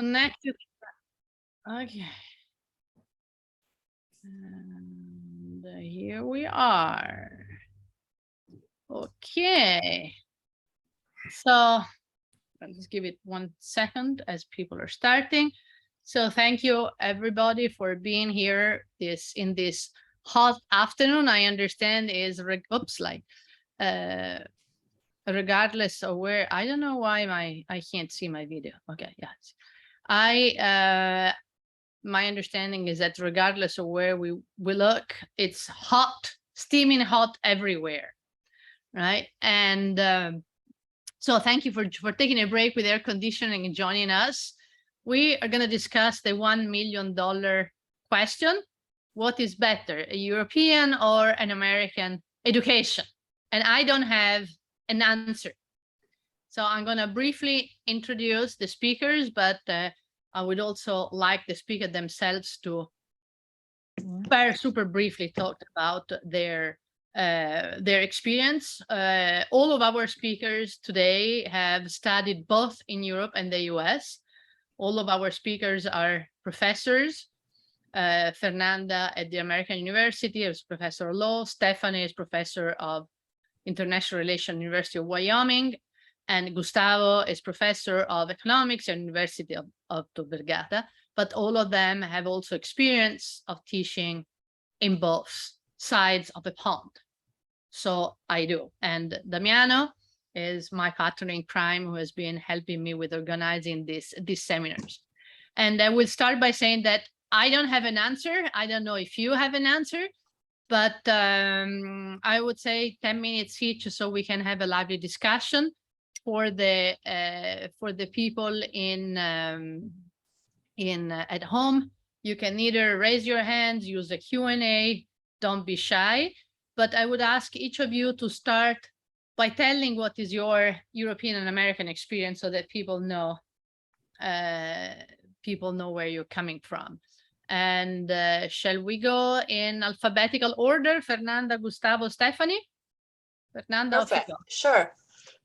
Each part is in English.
connected. Okay. And here we are. Okay. So let's give it 1 second as people are starting. So thank you everybody for being here in this hot afternoon. I understand is regardless of where, I don't know why I can't see my video. Okay, yes. My understanding is that regardless of where we look, it's hot, steaming hot everywhere, right? And so thank you for taking a break with air conditioning and joining us. We are going to discuss the $1 million question. What is better, a European or an American education? And I don't have an answer. So I'm going to briefly introduce the speakers, but I would also like the speaker themselves to very super briefly talk about their experience. All of our speakers today have studied both in Europe and the US. All of our speakers are professors. Fernanda at the American University is professor of law. Stephanie is professor of International Relations, University of Wyoming. And Gustavo is professor of economics at University of Tor Vergata. But all of them have also experience of teaching in both sides of the pond. So I do. And Damiano is my partner in crime who has been helping me with organizing these seminars. And I will start by saying that I don't have an answer. I don't know if you have an answer, but I would say 10 minutes each so we can have a lively discussion for the people at home. You can either raise your hands, use the Q&A, don't be shy. But I would ask each of you to start by telling what is your European and American experience so that people know where you're coming from. And shall we go in alphabetical order? Fernanda, Gustavo, Stephanie? Fernanda, perfect. Sure.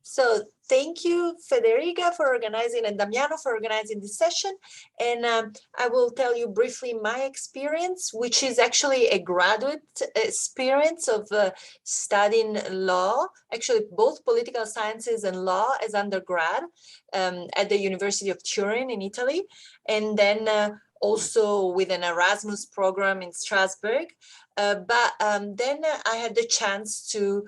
So thank you, Federica, for organizing, and Damiano for organizing this session. And I will tell you briefly my experience, which is actually a graduate experience of studying law, actually both political sciences and law as undergrad at the University of Turin in Italy. And then also with an ERASMUS program in Strasbourg. But then I had the chance to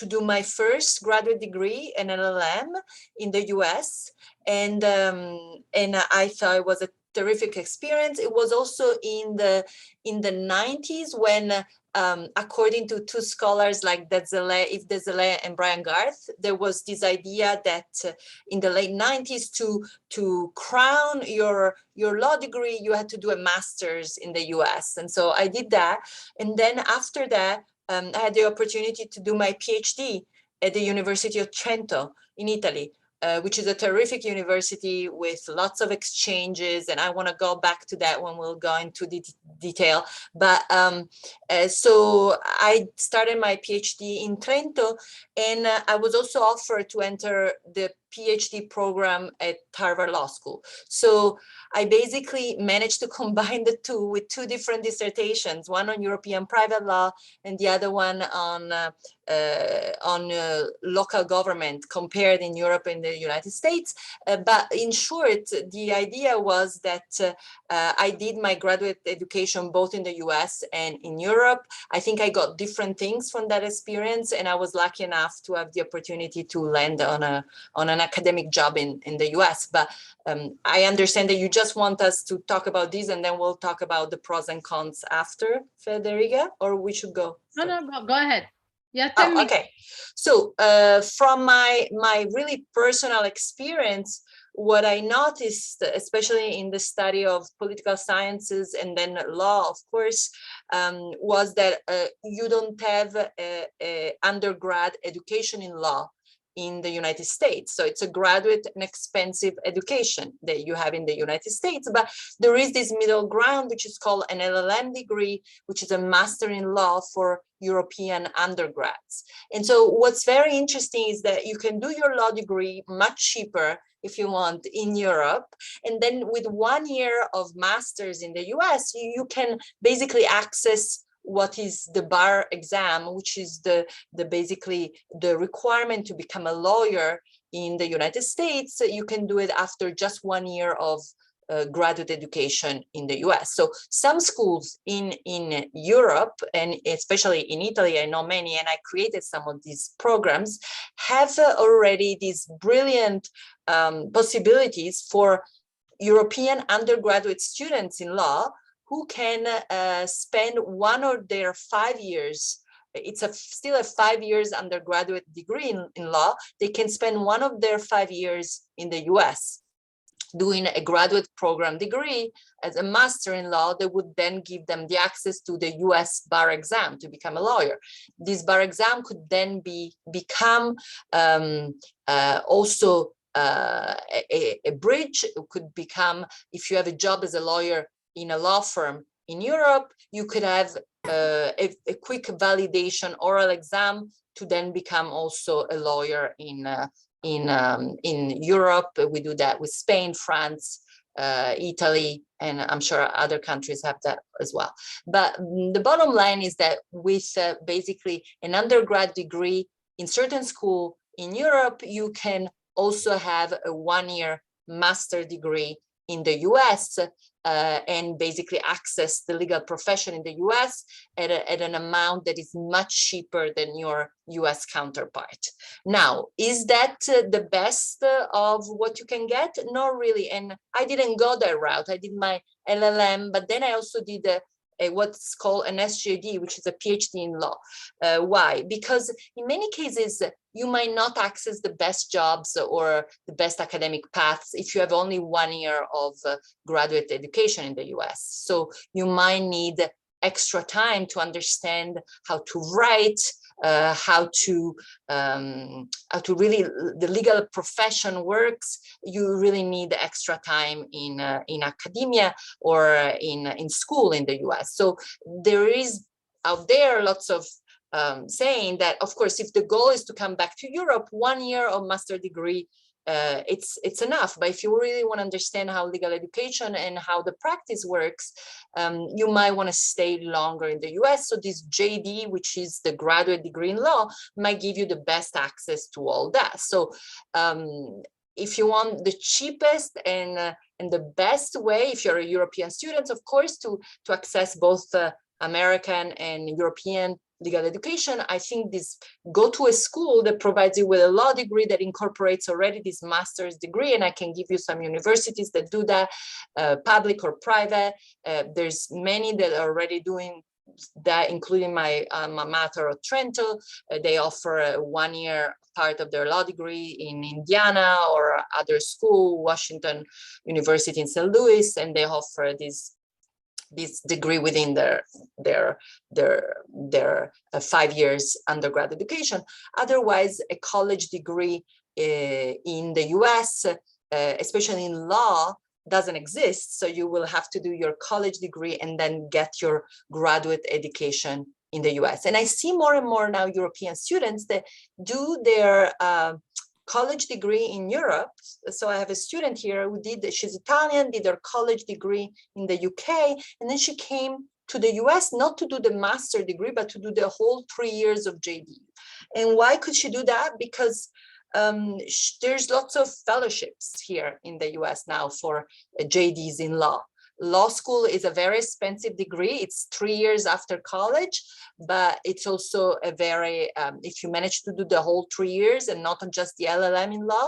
do my first graduate degree in LLM in the US, and I thought it was a terrific experience. It was also in the 90s when, according to two scholars like Yves Dezelay and Brian Garth, there was this idea that in the late 90s to crown your law degree, you had to do a master's in the US. And so I did that. And then after that, I had the opportunity to do my PhD at the University of Trento in Italy, which is a terrific university with lots of exchanges. And I want to go back to that when we'll go into the detail. But so I started my PhD in Trento, and I was also offered to enter the PhD program at Harvard Law School. So I basically managed to combine the two with two different dissertations, one on European private law and the other one on local government compared in Europe and the United States. But in short, the idea was that I did my graduate education both in the US and in Europe. I think I got different things from that experience, and I was lucky enough to have the opportunity to land on an academic job in the US. But I understand that you just want us to talk about this, and then we'll talk about the pros and cons after, Federica, or we should go? No, go ahead. Yeah, okay. So from my really personal experience, what I noticed, especially in the study of political sciences and then law, of course, was that you don't have a undergrad education in law in the United States. So it's a graduate and expensive education that you have in the United States. But there is this middle ground, which is called an LLM degree, which is a master in law for European undergrads. And so what's very interesting is that you can do your law degree much cheaper if you want, in Europe. And then with 1 year of master's in the US, you can basically access what is the bar exam, which is basically the requirement to become a lawyer in the United States. You can do it after just 1 year of graduate education in the US. So some schools in Europe, and especially in Italy, I know many, and I created some of these programs, have already these brilliant possibilities for European undergraduate students in law who can spend one of their 5 years. It's still a 5 years undergraduate degree in law. They can spend one of their 5 years in the US doing a graduate program degree as a master in law. That would then give them the access to the US bar exam to become a lawyer. This bar exam could then become also a bridge. It could become, if you have a job as a lawyer in a law firm in Europe, you could have a quick validation oral exam to then become also a lawyer in Europe. We do that with Spain, France, Italy, and I'm sure other countries have that as well. But the bottom line is that with basically an undergrad degree in certain school in Europe, you can also have a 1 year master degree in the US and basically access the legal profession in the US at an amount that is much cheaper than your US counterpart. Now, is that the best of what you can get? Not really. And I didn't go that route. I did my LLM, but then I also did what's called an SJD, which is a PhD in law. Why? Because in many cases, you might not access the best jobs or the best academic paths if you have only 1 year of graduate education in the US. So you might need extra time to understand how to write, how to really the legal profession works. You really need extra time in academia or in school in the US. So there is out there lots of saying that, of course, if the goal is to come back to Europe, 1 year of master degree, it's enough. But if you really want to understand how legal education and how the practice works, you might want to stay longer in the US. So this JD, which is the graduate degree in law, might give you the best access to all that. So if you want the cheapest and the best way, if you're a European student, of course, to access both American and European legal education, I think go to a school that provides you with a law degree that incorporates already this master's degree, and I can give you some universities that do that, public or private. There's many that are already doing that, including my alma mater of Trento. They offer a 1 year part of their law degree in Indiana or other school, Washington University in St. Louis, and they offer this degree within their 5 years undergrad education. Otherwise, a college degree in the US, especially in law, doesn't exist. So you will have to do your college degree and then get your graduate education in the US. And I see more and more now European students that do their college degree in Europe. So I have a student here who she's Italian, did her college degree in the UK, and then she came to the US not to do the master degree, but to do the whole 3 years of JD. And why could she do that? Because there's lots of fellowships here in the US now for JDs in law. Law school is a very expensive degree. It's 3 years after college, but it's also a very, if you manage to do the whole 3 years and not just the LLM in law,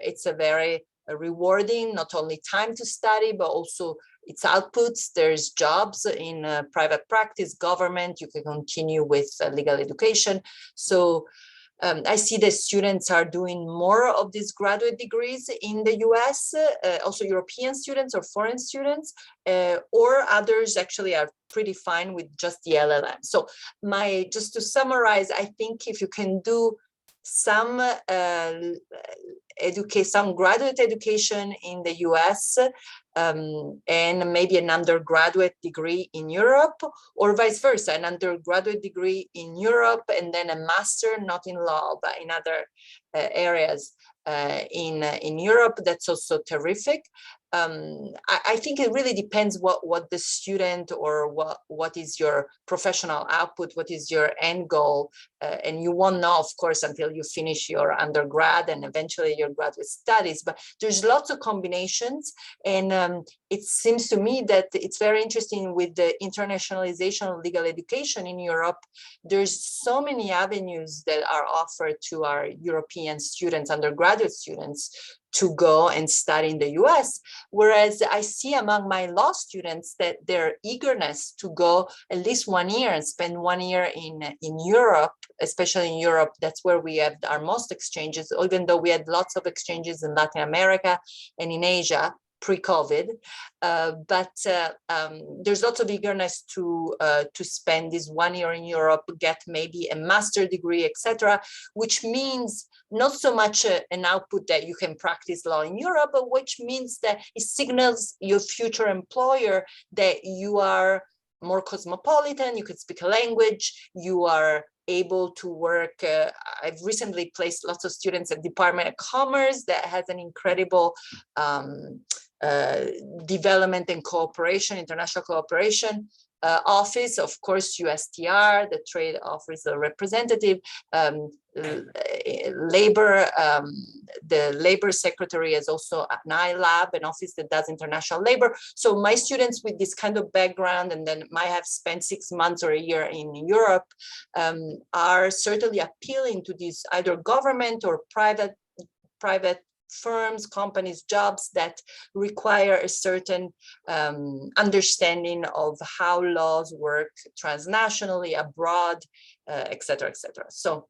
it's a very rewarding, not only time to study, but also its outputs. There's jobs in private practice, government, you can continue with legal education. So I see that students are doing more of these graduate degrees in the US, also European students or foreign students, or others actually are pretty fine with just the LLM. So just to summarize, I think if you can do some graduate education in the US and maybe an undergraduate degree in Europe, or vice versa, an undergraduate degree in Europe and then a master, not in law, but in other areas, in Europe. That's also terrific. I think it really depends what the student or what is your professional output, what is your end goal, and you won't know, of course, until you finish your undergrad and eventually your graduate studies. But there's lots of combinations, and it seems to me that it's very interesting with the internationalization of legal education in Europe. There's so many avenues that are offered to our European students, undergraduate students, to go and study in the US. Whereas I see among my law students that their eagerness to go at least 1 year and spend 1 year in Europe, especially in Europe, that's where we have our most exchanges, even though we had lots of exchanges in Latin America and in Asia pre-COVID, but there's lots of eagerness to spend this 1 year in Europe, get maybe a master degree, etc., which means not so much an output that you can practice law in Europe, but which means that it signals your future employer that you are more cosmopolitan, you can speak a language, you are able to work. I've recently placed lots of students at Department of Commerce that has an incredible development and cooperation, international cooperation office, of course, USTR, the Trade Office Representative, labor, the labor secretary is also an iLab, an office that does international labor. So my students with this kind of background and then might have spent 6 months or a year in Europe are certainly appealing to these either government or private firms, companies, jobs that require a certain understanding of how laws work transnationally, abroad, et cetera, et cetera. So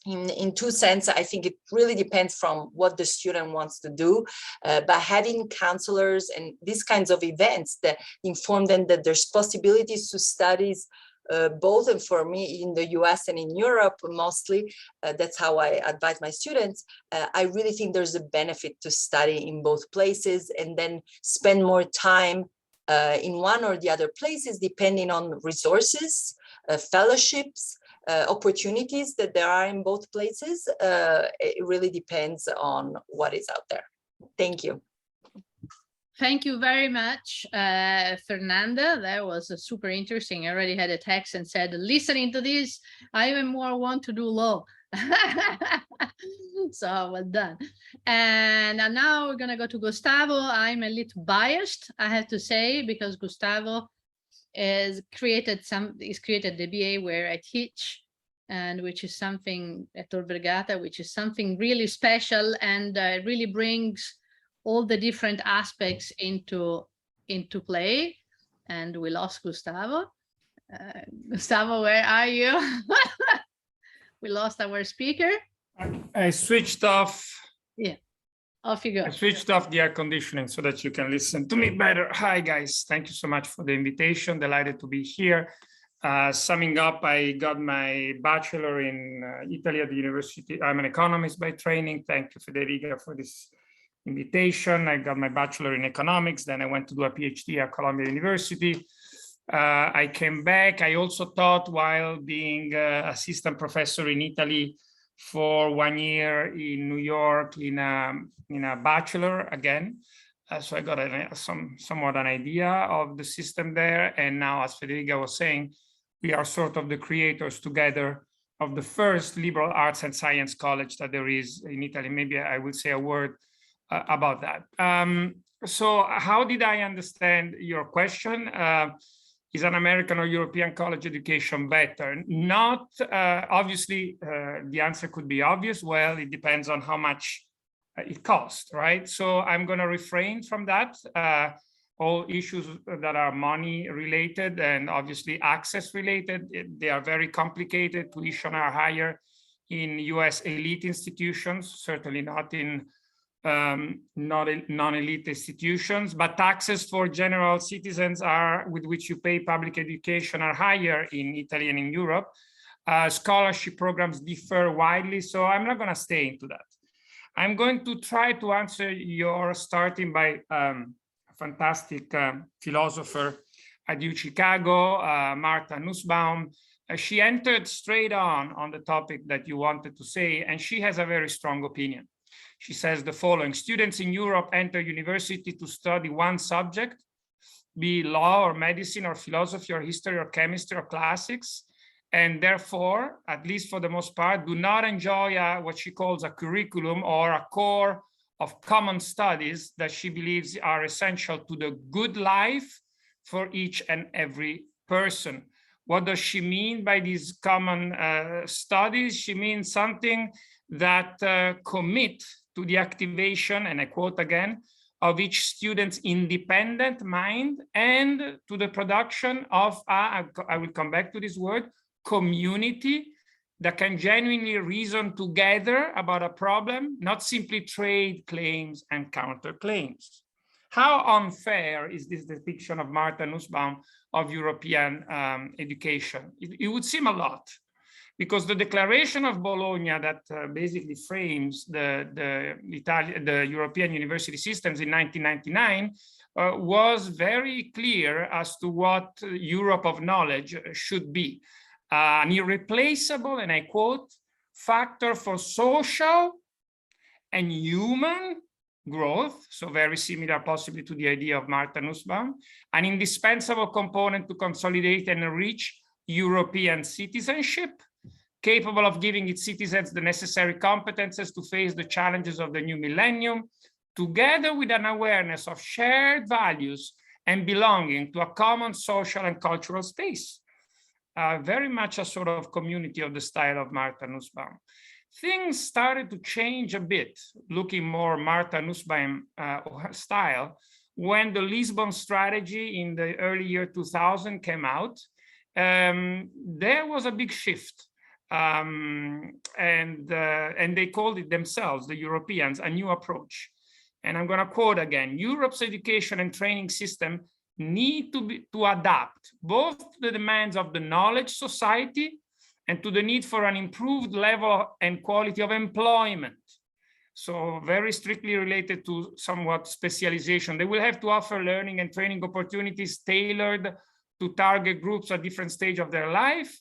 in two sense, I think it really depends from what the student wants to do, but having counselors and these kinds of events that inform them that there's possibilities to studies both, and for me in the US and in Europe mostly, that's how I advise my students. I really think there's a benefit to study in both places and then spend more time in one or the other places depending on resources, fellowships, opportunities that there are in both places. It really depends on what is out there. Thank you. Thank you very much, Fernanda. That was super interesting. I already had a text and said, listening to this, I even more want to do law. So well done. And now we're going to go to Gustavo. I'm a little biased, I have to say, because Gustavo has created the BA where I teach, and which is something at Tor Vergata, which is something really special and really brings all the different aspects into play. And we lost Gustavo. Gustavo, where are you? We lost our speaker. I switched off. Yeah, off you go. I switched off the air conditioning so that you can listen to me better. Hi, guys. Thank you so much for the invitation. Delighted to be here. Summing up, I got my bachelor in Italy at the university. I'm an economist by training. Thank you, Federica, for this invitation. I got my bachelor in economics. Then I went to do a PhD at Columbia University. I came back. I also taught while being assistant professor in Italy for 1 year in New York in a bachelor again. So I got somewhat an idea of the system there. And now, as Federica was saying, we are sort of the creators together of the first liberal arts and science college that there is in Italy. Maybe I will say a word about that. So how did I understand your question? Is an American or European college education better? Not obviously, the answer could be obvious. Well, it depends on how much it costs, right? So I'm going to refrain from that. All issues that are money related and obviously access related, they are very complicated. Tuition are higher in US elite institutions, certainly not in non-elite institutions, but taxes for general citizens with which you pay public education are higher in Italy and in Europe. Scholarship programs differ widely, so I'm not going to stay into that. I'm going to try to answer your starting by a fantastic philosopher at UChicago, Martha Nussbaum. She entered straight on the topic that you wanted to say, and she has a very strong opinion. She says the following: students in Europe enter university to study one subject, be law or medicine or philosophy or history or chemistry or classics, and therefore, at least for the most part, do not enjoy what she calls a curriculum or a core of common studies that she believes are essential to the good life for each and every person. What does she mean by these common studies? She means something that commit to the activation, and I quote again, of each student's independent mind and to the production of, I will come back to this word, community that can genuinely reason together about a problem, not simply trade claims and counterclaims. How unfair is this depiction of Martha Nussbaum of European education? It would seem a lot, because the Declaration of Bologna that basically frames the European university systems in 1999 was very clear as to what Europe of knowledge should be. An irreplaceable, and I quote, factor for social and human growth, so very similar possibly to the idea of Martha Nussbaum, an indispensable component to consolidate and enrich European citizenship, capable of giving its citizens the necessary competences to face the challenges of the new millennium, together with an awareness of shared values and belonging to a common social and cultural space. Very much a sort of community of the style of Martha Nussbaum. Things started to change a bit, looking more Martha Nussbaum style, when the Lisbon strategy in the early year 2000 came out. There was a big shift. And they called it themselves, the Europeans, a new approach. And I'm going to quote again: Europe's education and training system need to adapt both to the demands of the knowledge society and to the need for an improved level and quality of employment. So very strictly related to somewhat specialization. They will have to offer learning and training opportunities tailored to target groups at different stages of their life.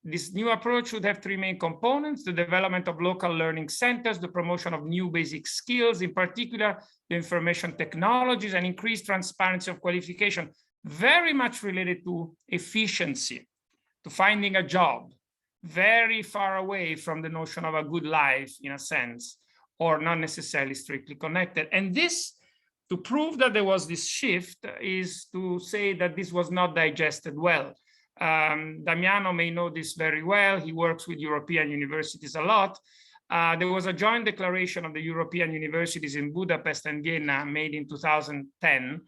This new approach should have three main components: the development of local learning centers, the promotion of new basic skills, in particular, the information technologies, and increased transparency of qualification, very much related to efficiency, to finding a job, very far away from the notion of a good life, in a sense, or not necessarily strictly connected. And this, to prove that there was this shift, is to say that this was not digested well. Damiano may know this very well. He works with European universities a lot. There was a joint declaration of the European universities in Budapest and Vienna made in 2010,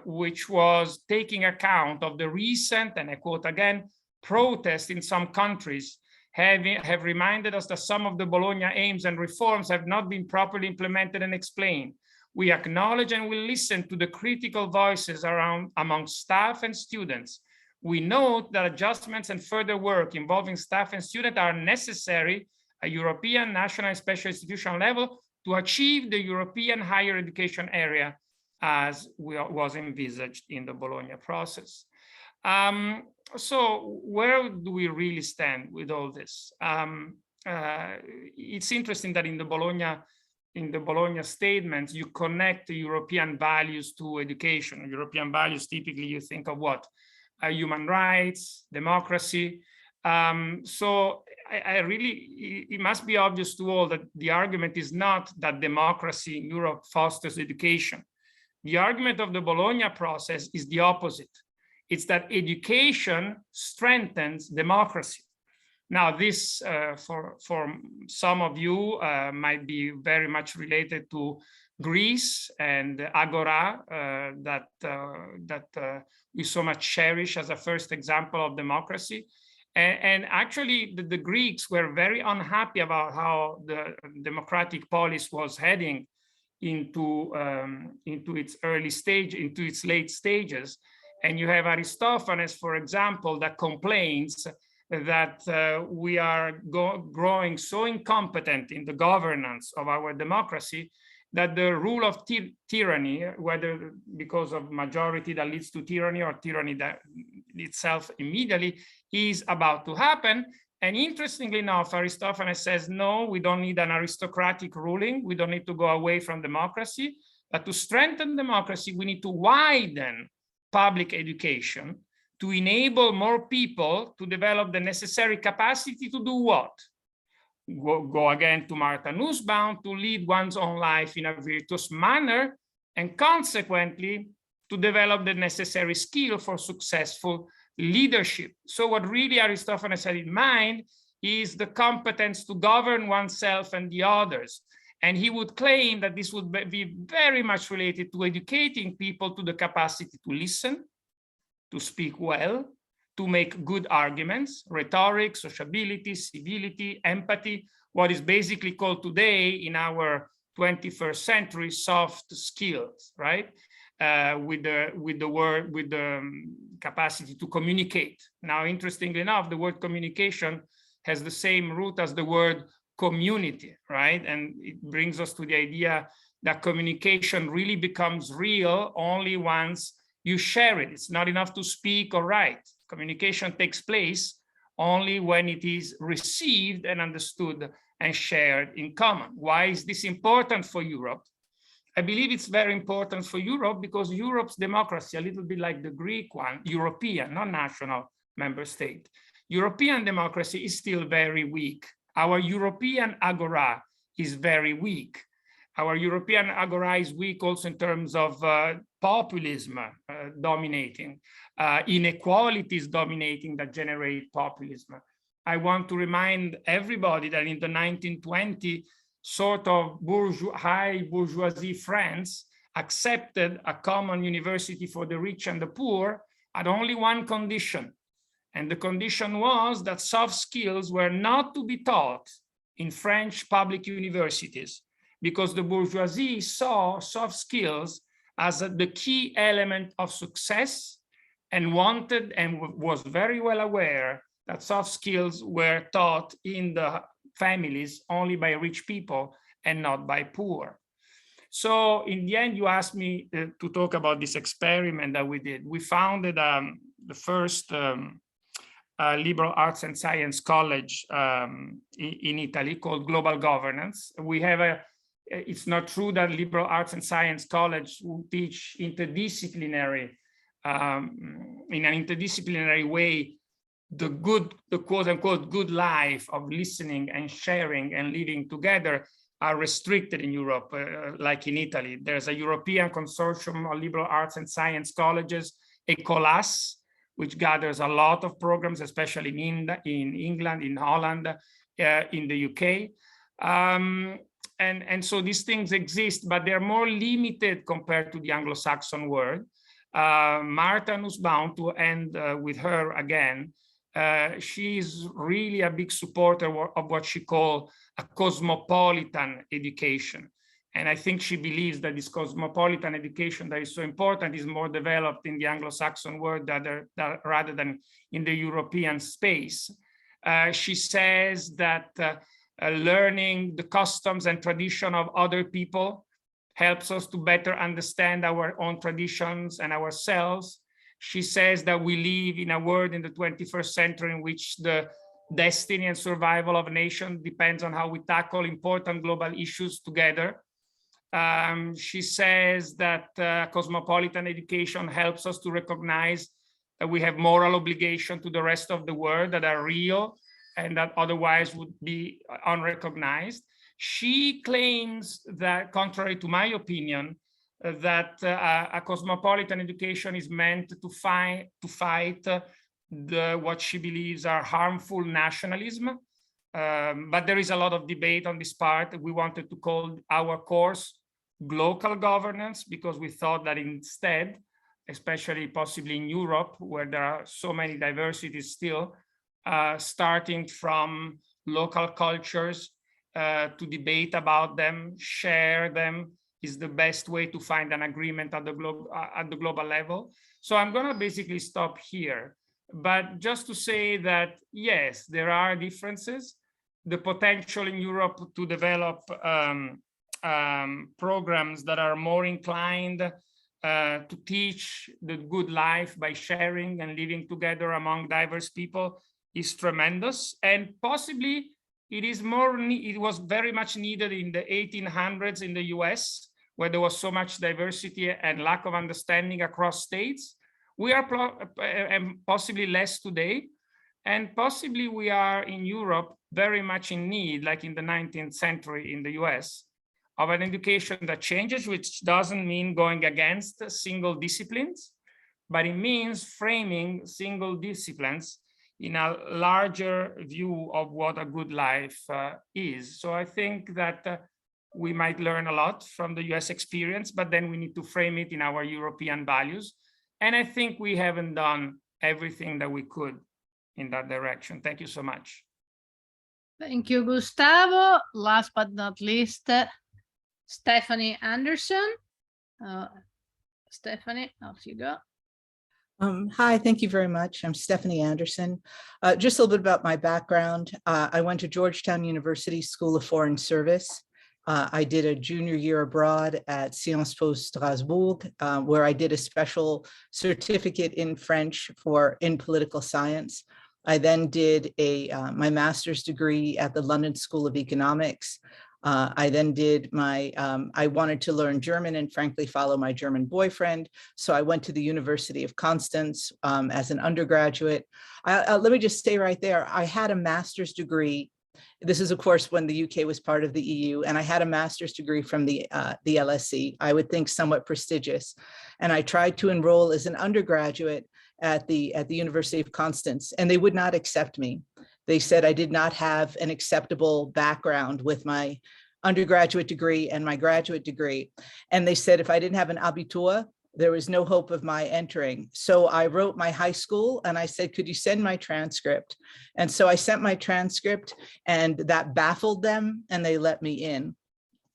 which was taking account of the recent, and I quote again, protests in some countries have reminded us that some of the Bologna aims and reforms have not been properly implemented and explained. We acknowledge and will listen to the critical voices among staff and students. We note that adjustments and further work involving staff and students are necessary at European, national, and special institutional level to achieve the European higher education area as was envisaged in the Bologna process. So where do we really stand with all this? It's interesting that in the Bologna statements, you connect the European values to education. European values, typically you think of what? Human rights, democracy. So I really, it must be obvious to all that the argument is not that democracy in Europe fosters education. The argument of the Bologna process is the opposite. It's that education strengthens democracy. Now, this, for some of you, might be very much related to Greece and Agora, that we so much cherish as a first example of democracy. And actually, the Greeks were very unhappy about how the democratic polis was heading into its early stage, into its late stages. And you have Aristophanes, for example, that complains that we are growing so incompetent in the governance of our democracy that the rule of tyranny, whether because of majority that leads to tyranny or tyranny that itself immediately, is about to happen. And interestingly enough, Aristophanes says, no, we don't need an aristocratic ruling. We don't need to go away from democracy. But to strengthen democracy, we need to widen public education to enable more people to develop the necessary capacity to do what? Go again to Martha Nussbaum, to lead one's own life in a virtuous manner, and consequently, to develop the necessary skill for successful leadership. So what really Aristophanes had in mind is the competence to govern oneself and the others. And he would claim that this would be very much related to educating people to the capacity to listen, to speak well, to make good arguments, rhetoric, sociability, civility, empathy, what is basically called today in our 21st century soft skills, right? With the capacity to communicate. Now, interestingly enough, the word communication has the same root as the word community, right? And it brings us to the idea that communication really becomes real only once you share it. It's not enough to speak or write. Communication takes place only when it is received and understood and shared in common. Why is this important for Europe? I believe it's very important for Europe because Europe's democracy, a little bit like the Greek one, European, not national member state. European democracy is still very weak. Our European agora is very weak. Our European agora is weak also in terms of populism dominating, inequalities dominating that generate populism. I want to remind everybody that in the 1920s, sort of high bourgeoisie France accepted a common university for the rich and the poor at only one condition. And the condition was that soft skills were not to be taught in French public universities, because the bourgeoisie saw soft skills as the key element of success and wanted and was very well aware that soft skills were taught in the families only by rich people and not by poor. So in the end, you asked me to talk about this experiment that we did. We founded the first liberal arts and science college in Italy called Global Governance. We have it's not true that liberal arts and science college will teach interdisciplinary, in an interdisciplinary way, the quote unquote good life of listening and sharing and living together are restricted in Europe, like in Italy. There's a European consortium of liberal arts and science colleges, ECOLAS, which gathers a lot of programs, especially in England, in Holland, in the UK. And so these things exist, but they're more limited compared to the Anglo-Saxon world. Martha Nussbaum, to end with her again, she's really a big supporter of what she calls a cosmopolitan education. And I think she believes that this cosmopolitan education that is so important is more developed in the Anglo-Saxon world rather than in the European space. She says that learning the customs and tradition of other people helps us to better understand our own traditions and ourselves. She says that we live in a world in the 21st century in which the destiny and survival of a nation depends on how we tackle important global issues together. She says that cosmopolitan education helps us to recognize that we have moral obligation to the rest of the world that are real and that otherwise would be unrecognized. She claims that, contrary to my opinion, that a cosmopolitan education is meant to fight what she believes are harmful nationalism. But there is a lot of debate on this part. We wanted to call our course local governance because we thought that instead, especially possibly in Europe, where there are so many diversities still, starting from local cultures to debate about them, share them, is the best way to find an agreement at the global level. So I'm going to basically stop here. But just to say that, yes, there are differences. The potential in Europe to develop programs that are more inclined to teach the good life by sharing and living together among diverse people is tremendous, and possibly it was very much needed in the 1800s in the US, where there was so much diversity and lack of understanding across states. We are possibly less today, and possibly we are in Europe very much in need, like in the 19th century in the US, of an education that changes, which doesn't mean going against single disciplines, but it means framing single disciplines in a larger view of what a good life is. So I think that we might learn a lot from the US experience, but then we need to frame it in our European values. And I think we haven't done everything that we could in that direction. Thank you so much. Thank you, Gustavo. Last but not least, Stephanie Anderson. Stephanie, off you go. Hi, thank you very much. I'm Stephanie Anderson. Just a little bit about my background. I went to Georgetown University School of Foreign Service. I did a junior year abroad at Sciences Po Strasbourg, where I did a special certificate in French in political science. I then did my master's degree at the London School of Economics. I then did I wanted to learn German and frankly follow my German boyfriend. So I went to the University of Constance as an undergraduate. Let me just stay right there. I had a master's degree. This is, of course, when the UK was part of the EU, and I had a master's degree from the LSE, I would think somewhat prestigious. And I tried to enroll as an undergraduate at the University of Constance, and they would not accept me. They said I did not have an acceptable background with my undergraduate degree and my graduate degree. And they said if I didn't have an Abitur, there was no hope of my entering. So I wrote my high school and I said, could you send my transcript? And so I sent my transcript, and that baffled them and they let me in.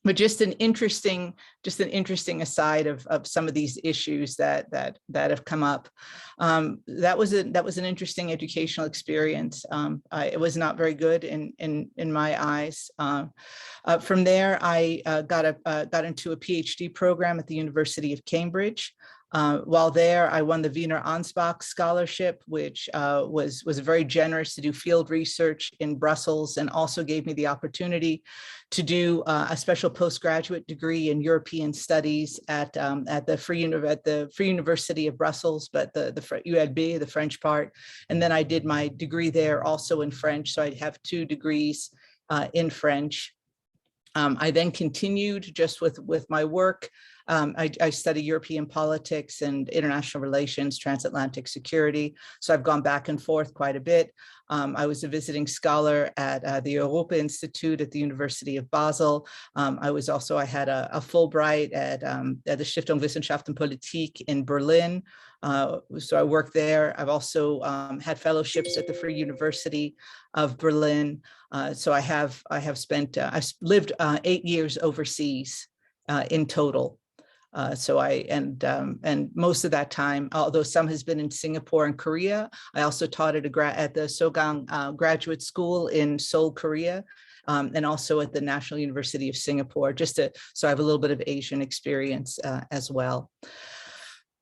But just an interesting aside of some of these issues that have come up. That was an interesting educational experience. It was not very good in my eyes. From there, I got into a PhD program at the University of Cambridge. While there, I won the Wiener Ansbach Scholarship, which was very generous to do field research in Brussels, and also gave me the opportunity to do a special postgraduate degree in European Studies at the Free University of Brussels, but the ULB, the French part. And then I did my degree there also in French, so I have 2 degrees in French. I then continued just with my work. I study European politics and international relations, transatlantic security. So I've gone back and forth quite a bit. I was a visiting scholar at the Europa Institute at the University of Basel. I had a Fulbright at the Stiftung Wissenschaft und Politik in Berlin. So I worked there. I've also had fellowships at the Free University of Berlin. So I've lived 8 years overseas in total. And most of that time, although some has been in Singapore and Korea, I also taught at the Sogang Graduate School in Seoul, Korea, and also at the National University of Singapore, so I have a little bit of Asian experience as well.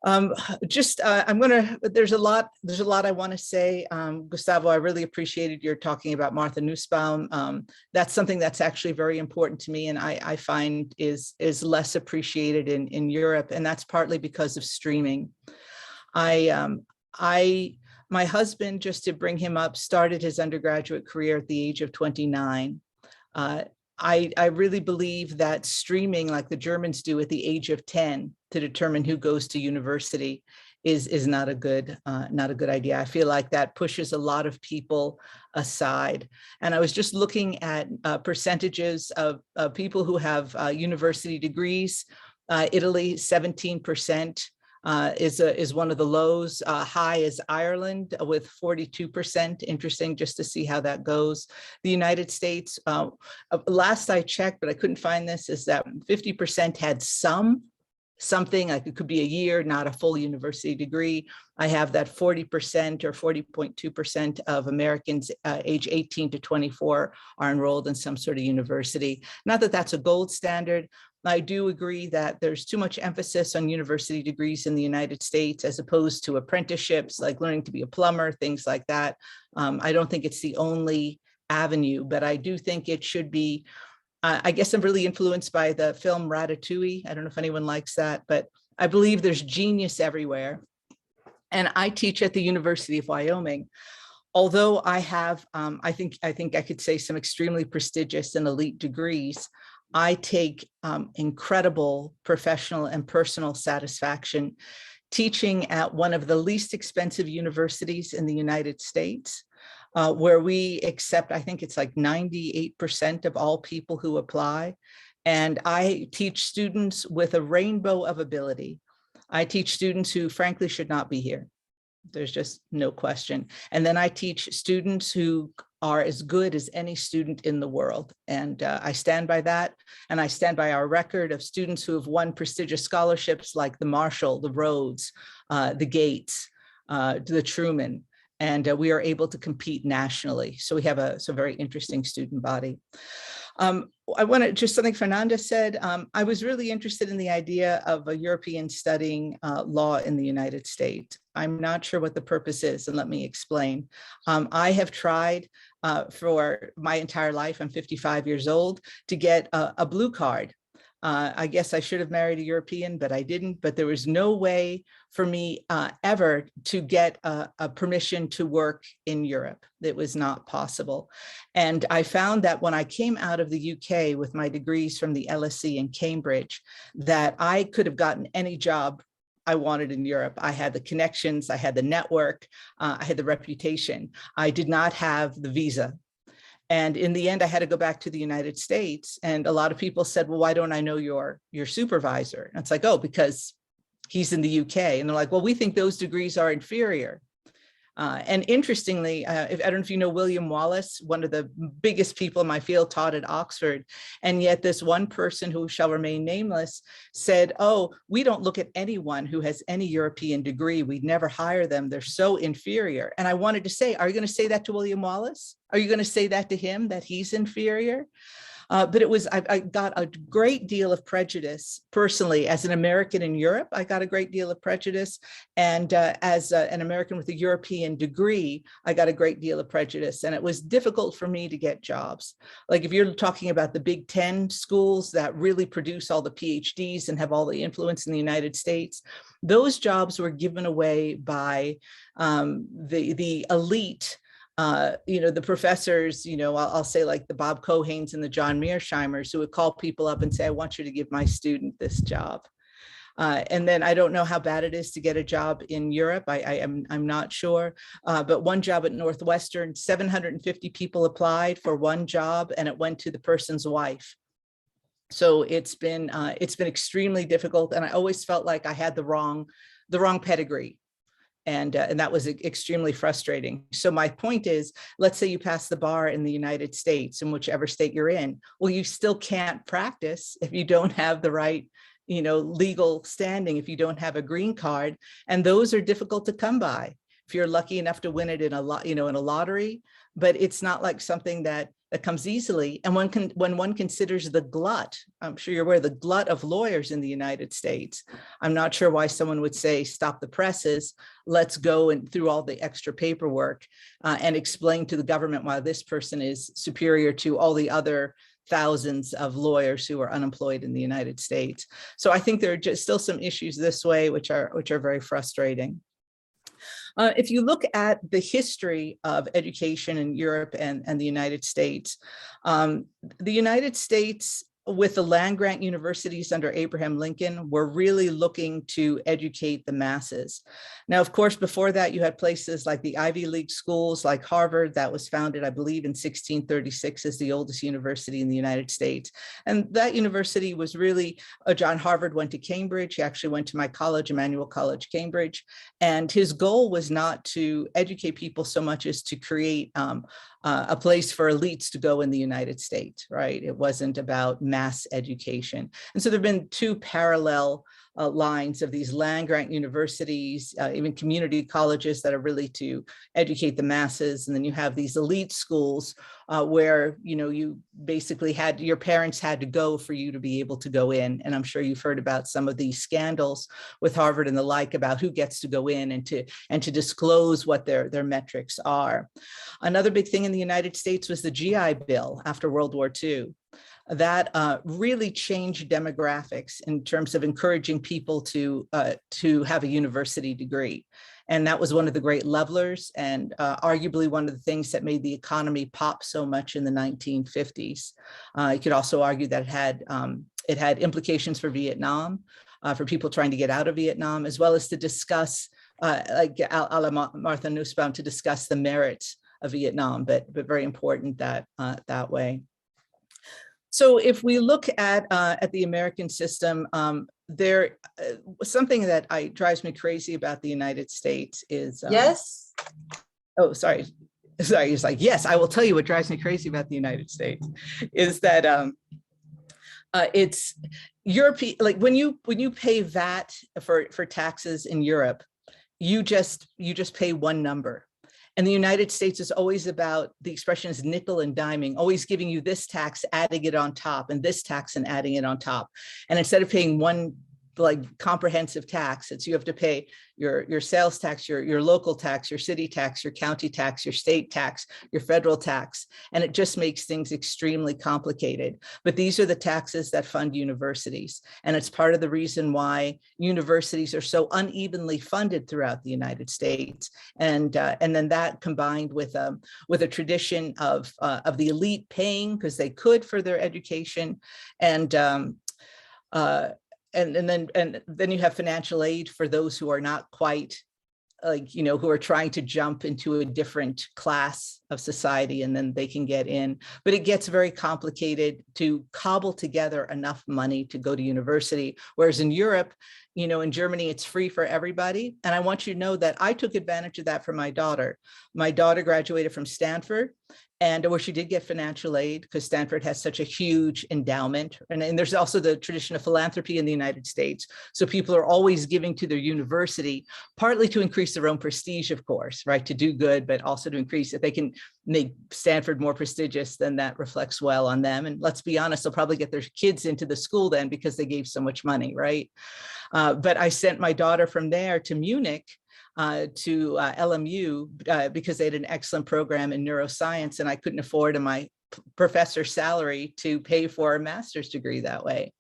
There's a lot I want to say. Gustavo, I really appreciated your talking about Martha Nussbaum. That's something that's actually very important to me, and I find is less appreciated in Europe, and that's partly because of streaming. My husband, just to bring him up, started his undergraduate career at the age of 29. I really believe that streaming, like the Germans do at the age of 10 to determine who goes to university, is not a good idea. I feel like that pushes a lot of people aside. And I was just looking at percentages of people who have university degrees. Italy, 17%. Is one of the lows. High is Ireland with 42%. Interesting just to see how that goes. The United States, last I checked, but I couldn't find this, is that 50% had something, like it could be a year, not a full university degree. I have that 40% or 40.2% of Americans age 18 to 24 are enrolled in some sort of university. Not that that's a gold standard, I do agree that there's too much emphasis on university degrees in the United States as opposed to apprenticeships, like learning to be a plumber, things like that. I don't think it's the only avenue, but I do think it should be. I guess I'm really influenced by the film Ratatouille. I don't know if anyone likes that, but I believe there's genius everywhere. And I teach at the University of Wyoming. Although I have, I think I could say some extremely prestigious and elite degrees, I take incredible professional and personal satisfaction teaching at one of the least expensive universities in the United States, where we accept, I think it's like 98% of all people who apply. And I teach students with a rainbow of ability. I teach students who frankly should not be here. There's just no question. And then I teach students who are as good as any student in the world. And I stand by that. And I stand by our record of students who have won prestigious scholarships like the Marshall, the Rhodes, the Gates, the Truman. And we are able to compete nationally. So we have a very interesting student body. I want to just something Fernanda said. I was really interested in the idea of a European studying law in the United States. I'm not sure what the purpose is, and let me explain. I have tried for my entire life, I'm 55 years old, to get a blue card. I guess I should have married a European, but I didn't. But there was no way for me ever to get a permission to work in Europe. It was not possible. And I found that when I came out of the UK with my degrees from the LSE in Cambridge, that I could have gotten any job I wanted in Europe. I had the connections, I had the network, I had the reputation. I did not have the visa. And in the end, I had to go back to the United States. And a lot of people said, well, why don't I know your supervisor? And it's like, oh, because he's in the UK. And they're like, well, we think those degrees are inferior. And interestingly, I don't know if you know William Wallace, one of the biggest people in my field, taught at Oxford. And yet this one person who shall remain nameless said, oh, we don't look at anyone who has any European degree. We'd never hire them. They're so inferior. And I wanted to say, are you going to say that to William Wallace? Are you going to say that to him, that he's inferior? But I got a great deal of prejudice personally as an American in Europe. I got a great deal of prejudice. And as an American with a European degree, I got a great deal of prejudice. And it was difficult for me to get jobs. Like if you're talking about the Big 10 schools that really produce all the PhDs and have all the influence in the United States, those jobs were given away by the elite. The professors, I'll say like the Bob Cohanes and the John Mearsheimers, who would call people up and say, I want you to give my student this job. And then I don't know how bad it is to get a job in Europe. I'm not sure. But one job at Northwestern, 750 people applied for one job and it went to the person's wife. So it's been extremely difficult. And I always felt like I had the wrong pedigree. And that was extremely frustrating. So my point is, let's say you pass the bar in the United States, in whichever state you're in. Well, you still can't practice if you don't have the right, legal standing, if you don't have a green card. And those are difficult to come by if you're lucky enough to win it in a lottery. But it's not like something that comes easily. And when one considers the glut, I'm sure you're aware, the glut of lawyers in the United States, I'm not sure why someone would say, stop the presses, let's go and through all the extra paperwork and explain to the government why this person is superior to all the other thousands of lawyers who are unemployed in the United States. So I think there are just still some issues this way, which are very frustrating. If you look at the history of education in Europe and the United States, with the land-grant universities under Abraham Lincoln, were really looking to educate the masses. Now, of course, before that, you had places like the Ivy League schools, like Harvard, that was founded, I believe, in 1636 as the oldest university in the United States. And that university was really, John Harvard went to Cambridge. He actually went to my college, Emmanuel College, Cambridge. And his goal was not to educate people so much as to create a place for elites to go in the United States, right? It wasn't about mass education. And so there've been two parallel lines of these land-grant universities, even community colleges that are really to educate the masses. And then you have these elite schools where, you basically your parents had to go for you to be able to go in. And I'm sure you've heard about some of these scandals with Harvard and the like about who gets to go in and to disclose what their metrics are. Another big thing in the United States was the GI Bill after World War II. That really changed demographics in terms of encouraging people to have a university degree. And that was one of the great levelers and arguably one of the things that made the economy pop so much in the 1950s. You could also argue that it had implications for Vietnam, for people trying to get out of Vietnam, as well as to discuss, like a la Martha Nussbaum, to discuss the merits of Vietnam, but very important that way. So if we look at the American system, there something that drives me crazy about the United States is yes. Oh, sorry. It's like, yes, I will tell you what drives me crazy about the United States is that it's European. Like when you pay VAT for taxes in Europe, you just pay one number. And the United States is always about, the expression is nickel and diming, always giving you this tax, adding it on top, and this tax and adding it on top. And instead of paying one like comprehensive tax, it's you have to pay your sales tax, your local tax, your city tax, your county tax, your state tax, your federal tax. And it just makes things extremely complicated. But these are the taxes that fund universities. And it's part of the reason why universities are so unevenly funded throughout the United States. And then that combined with a tradition of the elite paying because they could for their education, and then you have financial aid for those who are not quite who are trying to jump into a different class of society, and then they can get in. But it gets very complicated to cobble together enough money to go to university. Whereas in Europe, in Germany, it's free for everybody. And I want you to know that I took advantage of that for my daughter. My daughter graduated from Stanford, and where she did get financial aid because Stanford has such a huge endowment. And there's also the tradition of philanthropy in the United States. So people are always giving to their university, partly to increase their own prestige, of course, right? To do good, but also to increase, if they can make Stanford more prestigious, then that reflects well on them. And let's be honest, they'll probably get their kids into the school then because they gave so much money, right? But I sent my daughter from there to Munich, to LMU, because they had an excellent program in neuroscience, and I couldn't afford my professor's salary to pay for a master's degree that way.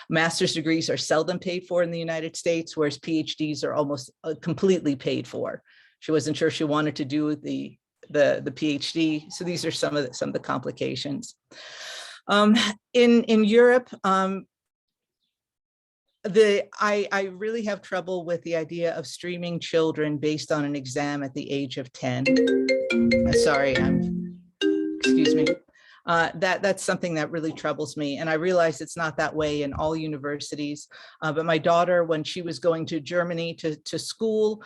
Master's degrees are seldom paid for in the United States, whereas PhDs are almost completely paid for. She wasn't sure she wanted to do the PhD. So these are some of the complications. In Europe, I really have trouble with the idea of streaming children based on an exam at the age of 10. Sorry, excuse me. That's something that really troubles me. And I realize it's not that way in all universities. But my daughter, when she was going to Germany to school,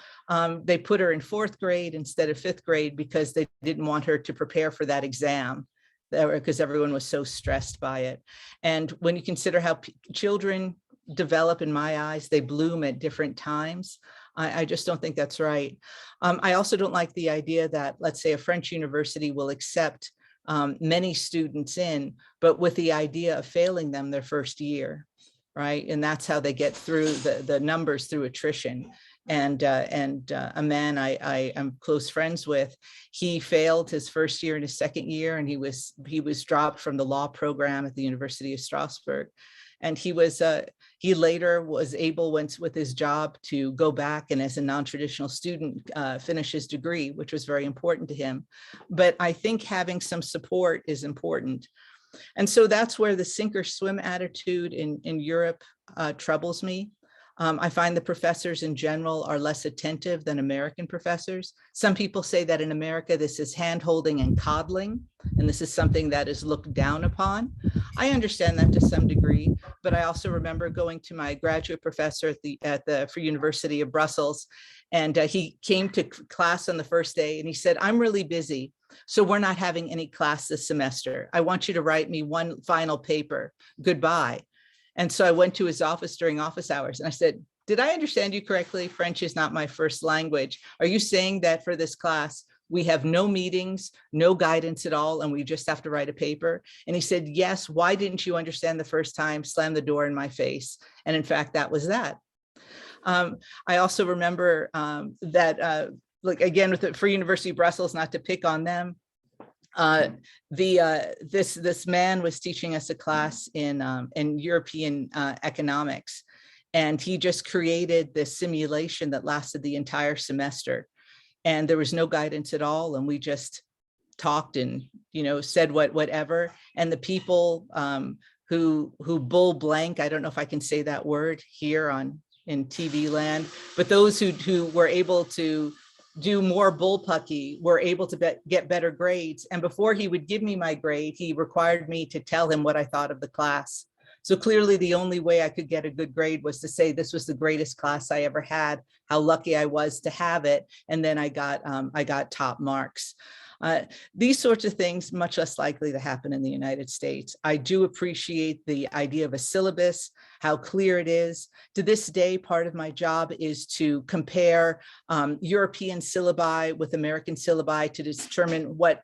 they put her in 4th grade instead of 5th grade because they didn't want her to prepare for that exam, because everyone was so stressed by it. And when you consider how children develop, in my eyes, they bloom at different times. I just don't think that's right. I also don't like the idea that, let's say, a French university will accept many students in, but with the idea of failing them their first year, right? And that's how they get through the numbers, through attrition. And a man I am close friends with, he failed his first year and his second year, and he was dropped from the law program at the University of Strasbourg. And he later was able, once with his job, to go back and as a non-traditional student finish his degree, which was very important to him. But I think having some support is important. And so that's where the sink or swim attitude in Europe troubles me. I find the professors in general are less attentive than American professors. Some people say that in America, this is hand-holding and coddling, and this is something that is looked down upon. I understand that to some degree, but I also remember going to my graduate professor at the Free University of Brussels, and he came to class on the first day, and he said, "I'm really busy, so we're not having any class this semester. I want you to write me one final paper. Goodbye." And so I went to his office during office hours and I said, did I understand you correctly? French is not my first language. Are you saying that for this class, we have no meetings, no guidance at all, and we just have to write a paper? And he said, yes, why didn't you understand the first time? Slam the door in my face. And in fact, that was that. I also remember that, like again, with the Free University of Brussels, not to pick on them, this man was teaching us a class in European economics, and he just created this simulation that lasted the entire semester, and there was no guidance at all, and we just talked and said whatever, and the people who bull blank, I don't know if I can say that word here in TV land, but those who were able to do more bullpucky were able to get better grades. And before he would give me my grade, he required me to tell him what I thought of the class. So clearly the only way I could get a good grade was to say this was the greatest class I ever had, how lucky I was to have it. And then I got top marks. These sorts of things, much less likely to happen in the United States. I do appreciate the idea of a syllabus, how clear it is. To this day, part of my job is to compare European syllabi with American syllabi to determine what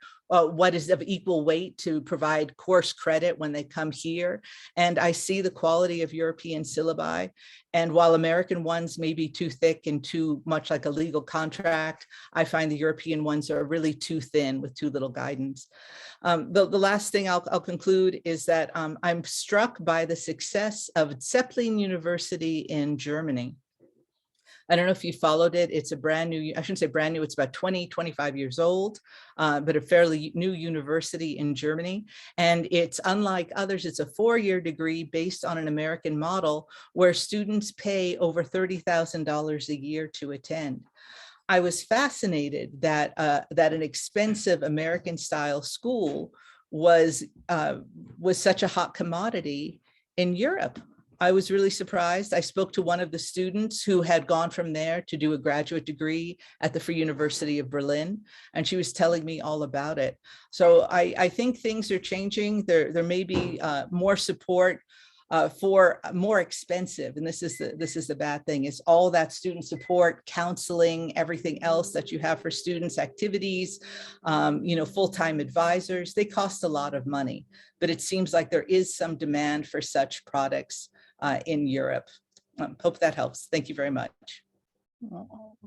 is of equal weight to provide course credit when they come here. And I see the quality of European syllabi. And while American ones may be too thick and too much like a legal contract, I find the European ones are really too thin with too little guidance. The last thing I'll conclude is that I'm struck by the success of Zeppelin University in Germany. I don't know if you followed it. It's a brand new, I shouldn't say brand new, it's about 25 years old, but a fairly new university in Germany. And it's unlike others, it's a 4-year degree based on an American model where students pay over $30,000 a year to attend. I was fascinated that, that an expensive American style school was such a hot commodity in Europe. I was really surprised. I spoke to one of the students who had gone from there to do a graduate degree at the Free University of Berlin, and she was telling me all about it. So I think things are changing. There may be more support for more expensive, and this is the bad thing, is all that student support, counseling, everything else that you have for students, activities, full-time advisors. They cost a lot of money, but it seems like there is some demand for such products in Europe. Hope that helps. Thank you very much.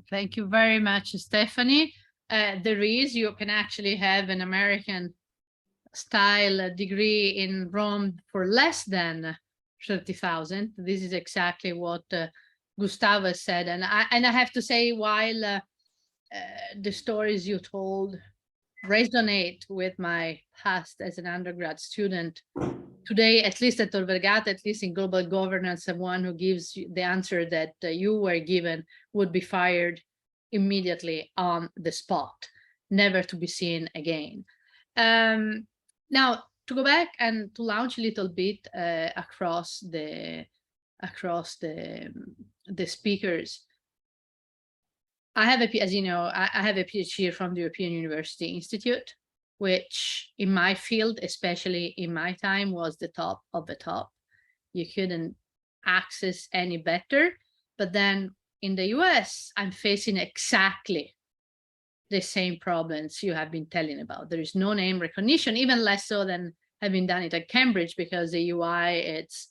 Thank you very much, Stephanie. You can actually have an American style degree in Rome for less than 30,000. This is exactly what Gustavo said. And I have to say, while the stories you told resonate with my past as an undergrad student, today, at least at Tor Vergata, at least in global governance, someone who gives you the answer that you were given would be fired immediately on the spot, never to be seen again. Now, to go back and to launch a little bit across the speakers, I have as you know, I have a PhD from the European University Institute, which in my field, especially in my time, was the top of the top. You couldn't access any better. But then in the US, I'm facing exactly the same problems you have been telling about. There is no name recognition, even less so than having done it at Cambridge, because the UI, it's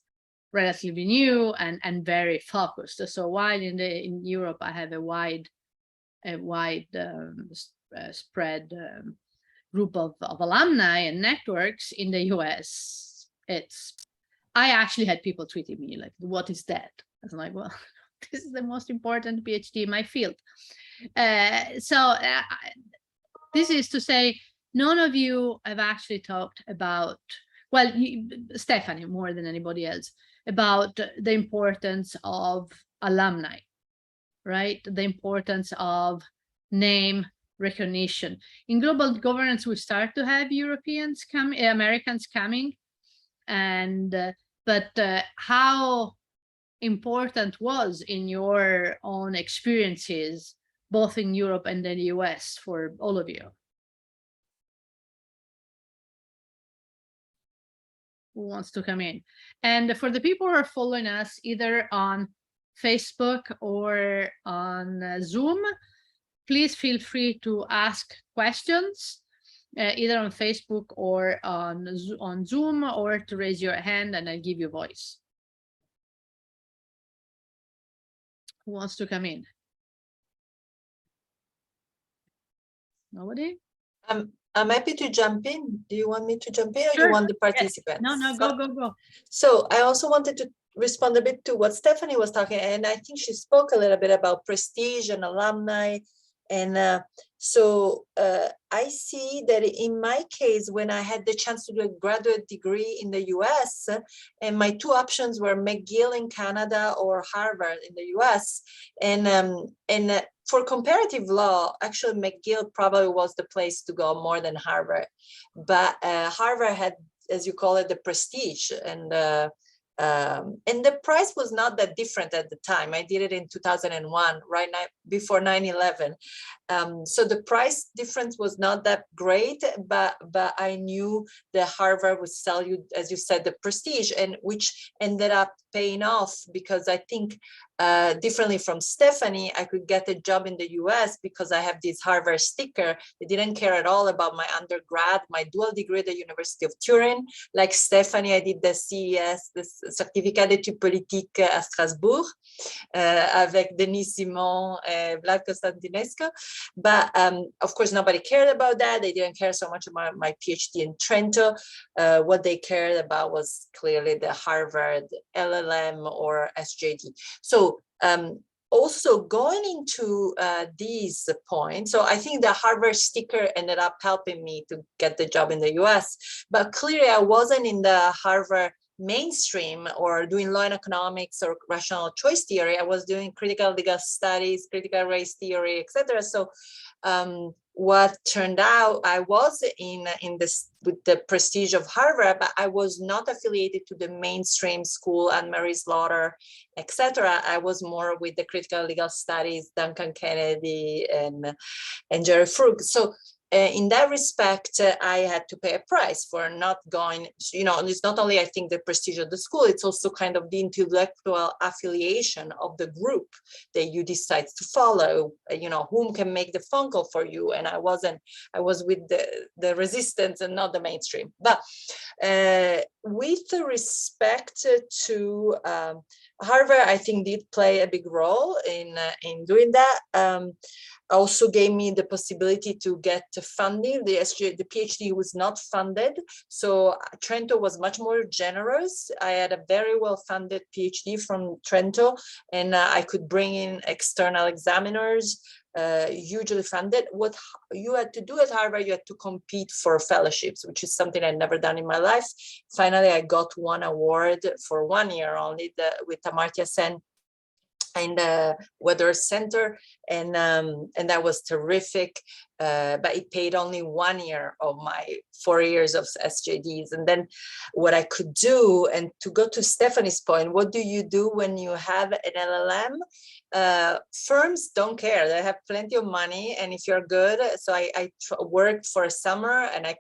relatively new and very focused. So while in Europe, I have a wide spread group of alumni and networks, in the US, I actually had people tweeting me like, what is that? I was like, well, this is the most important PhD in my field. This is to say, none of you have actually talked about, well, Stephanie more than anybody else, about the importance of alumni, right? The importance of name recognition. In global governance, we start to have Americans coming, and but how important was in your own experiences, both in Europe and the US, for all of you? who wants to come in? And for the people who are following us either on Facebook or on Zoom, please feel free to ask questions either on Facebook or on Zoom, or to raise your hand and I'll give you voice. Who wants to come in? Nobody? I'm happy to jump in. Do you want me to jump in, or Sure. you want the participants? No, go. So I also wanted to respond a bit to what Stephanie was talking, and I think she spoke a little bit about prestige and alumni. And I see that in my case, when I had the chance to do a graduate degree in the US, and my two options were McGill in Canada or Harvard in the US, and for comparative law, actually McGill probably was the place to go more than Harvard, but Harvard had, as you call it, the prestige, and the price was not that different at the time. I did it in 2001, right now before 9/11. So the price difference was not that great, but I knew that Harvard would sell you, as you said, the prestige, and which ended up paying off, because I think differently from Stephanie, I could get a job in the US because I have this Harvard sticker. They didn't care at all about my undergrad, my dual degree at the University of Turin. Like Stephanie, I did the CES, the Certificat d'études politiques à Strasbourg, avec Denis Simon and Vlad Constantinescu. But of course, nobody cared about that. They didn't care so much about my PhD in Trento. What they cared about was clearly the Harvard LLM or SJD. So also going into these points, so I think the Harvard sticker ended up helping me to get the job in the US, but clearly I wasn't in the Harvard mainstream or doing law and economics or rational choice theory. I was doing critical legal studies, critical race theory, etc. So what turned out, I was in this with the prestige of Harvard, but I was not affiliated to the mainstream school, Anne-Marie Slaughter, etc. I was more with the critical legal studies, Duncan Kennedy and Jerry Frug. So in that respect, I had to pay a price for not going, it's not only, I think, the prestige of the school, it's also kind of the intellectual affiliation of the group that you decide to follow, whom can make the phone call for you. And I was with the resistance and not the mainstream. But with respect to Harvard, I think did play a big role in doing that. Also gave me the possibility to get funding. The PhD was not funded, so Trento was much more generous. I had a very well-funded PhD from Trento, and I could bring in external examiners, hugely funded. What you had to do at Harvard, you had to compete for fellowships, which is something I'd never done in my life. Finally, I got one award for 1 year only with Amartya Sen in the Weather Center, and that was terrific. But it paid only 1 year of my 4 years of SJDs. And then what I could do, and to go to Stephanie's point, what do you do when you have an LLM? Firms don't care. They have plenty of money, and if you're good, so I worked for a summer, and I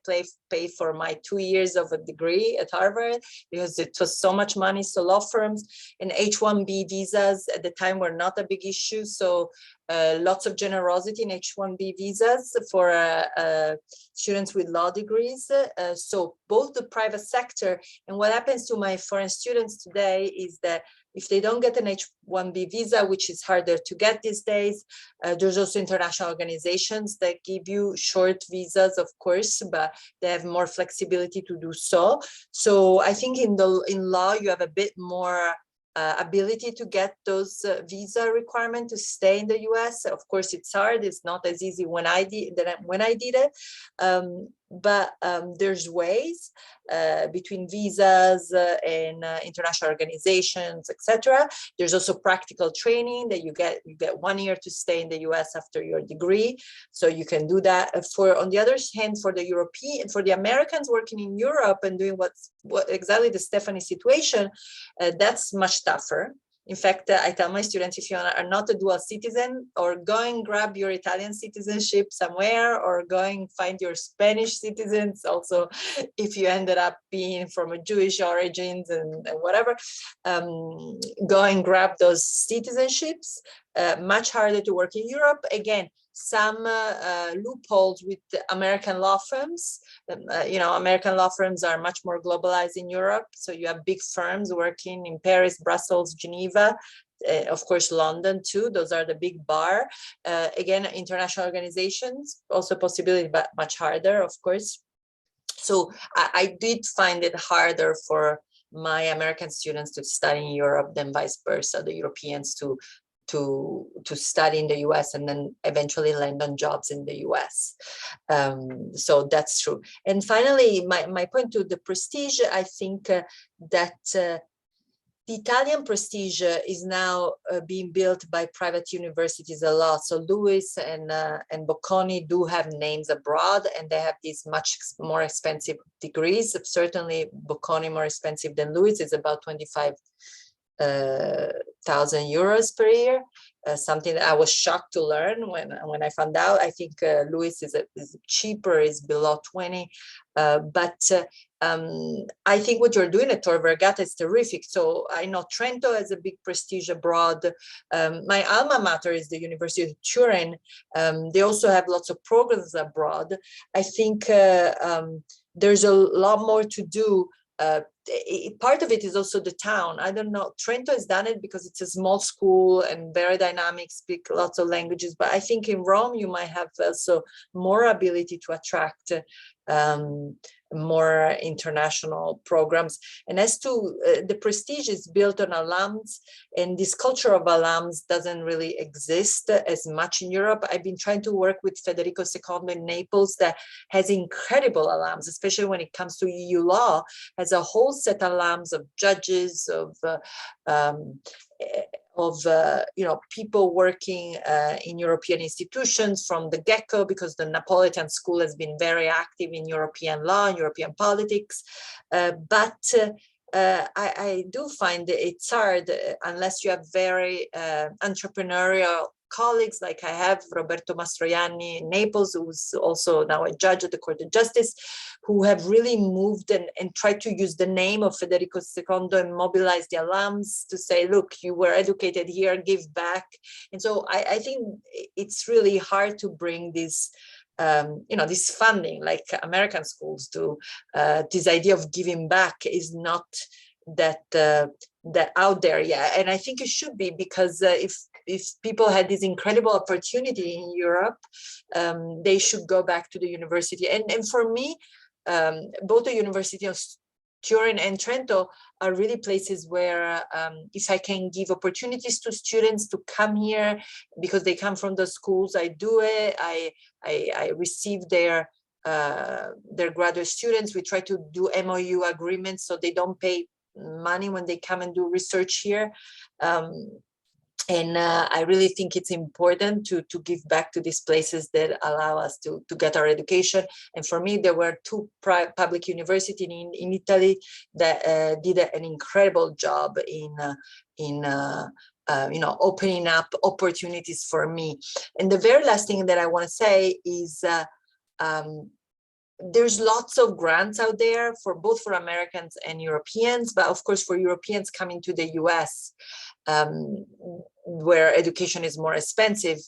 paid for my 2 years of a degree at Harvard because it was so much money. So law firms and H-1B visas at the time were not a big issue. So lots of generosity in H-1B visas for students with law degrees. So both the private sector, and what happens to my foreign students today is that if they don't get an H-1B visa, which is harder to get these days, there's also international organizations that give you short visas, of course, but they have more flexibility to do so. So I think in law, you have a bit more ability to get those visa requirements to stay in the US. Of course, it's hard. It's not as easy when I did it. But there's ways between visas and international organizations, etc. There's also practical training that you get 1 year to stay in the US after your degree, so you can do that. On the other hand, for the Americans working in Europe and doing what exactly the Stephanie situation, that's much tougher. In fact, I tell my students, if you are not a dual citizen, or go and grab your Italian citizenship somewhere, or go and find your Spanish citizens. Also, if you ended up being from a Jewish origins and whatever, go and grab those citizenships. Much harder to work in Europe. Again, some loopholes with the American law firms. American law firms are much more globalized in Europe. So you have big firms working in Paris, Brussels, Geneva, of course, London too. Those are the big bar. Again, international organizations, also possibility, but much harder, of course. So I did find it harder for my American students to study in Europe than vice versa, the Europeans to study in the US and then eventually land on jobs in the US. So that's true. And finally, my point to the prestige, I think that the Italian prestige is now being built by private universities a lot. So Lewis and Bocconi do have names abroad, and they have these much more expensive degrees. Certainly Bocconi more expensive than Lewis, is about 25,000 euros per year, something that I was shocked to learn when I found out. I think Lewis is cheaper, is below 20, but I think what you're doing at Tor Vergata is terrific. So I know Trento has a big prestige abroad. My alma mater is the University of Turin. They also have lots of programs abroad. I think there's a lot more to do. Part of it is also the town. I don't know, Trento has done it because it's a small school and very dynamic, speak lots of languages, but I think in Rome you might have also more ability to attract more international programs. And as to the prestige is built on alums, and this culture of alums doesn't really exist as much in Europe. I've been trying to work with Federico II in Naples, that has incredible alums, especially when it comes to EU law, has a whole set of alums of judges, of people working in European institutions from the get-go, because the Napolitan school has been very active in European law and European politics. But I do find it's hard unless you have very entrepreneurial colleagues, like I have Roberto Mastroianni in Naples, who's also now a judge at the Court of Justice, who have really moved and tried to use the name of Federico II and mobilize the alums to say, look, you were educated here, give back. And so I think it's really hard to bring this this funding like American schools do. This idea of giving back is not that out there yet, and I think it should be, because if people had this incredible opportunity in Europe, they should go back to the university. And for me, both the University of Turin and Trento are really places where if I can give opportunities to students to come here because they come from the schools, I do it. I receive their graduate students. We try to do MOU agreements so they don't pay money when they come and do research here. And I really think it's important to give back to these places that allow us to get our education. And for me, there were two public universities in Italy that did an incredible job in opening up opportunities for me. And the very last thing that I want to say is there's lots of grants out there for both for Americans and Europeans, but of course for Europeans coming to the US, where education is more expensive,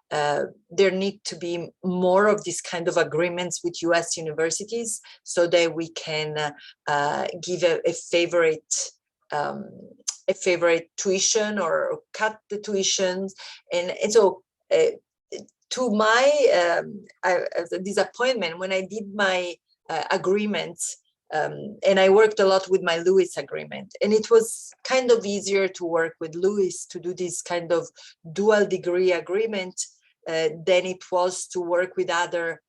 there need to be more of this kind of agreements with US universities so that we can give a favorite tuition or cut the tuitions. And so to my disappointment, when I did my agreements, and I worked a lot with my Lewis agreement, and it was kind of easier to work with Lewis to do this kind of dual degree agreement than it was to work with other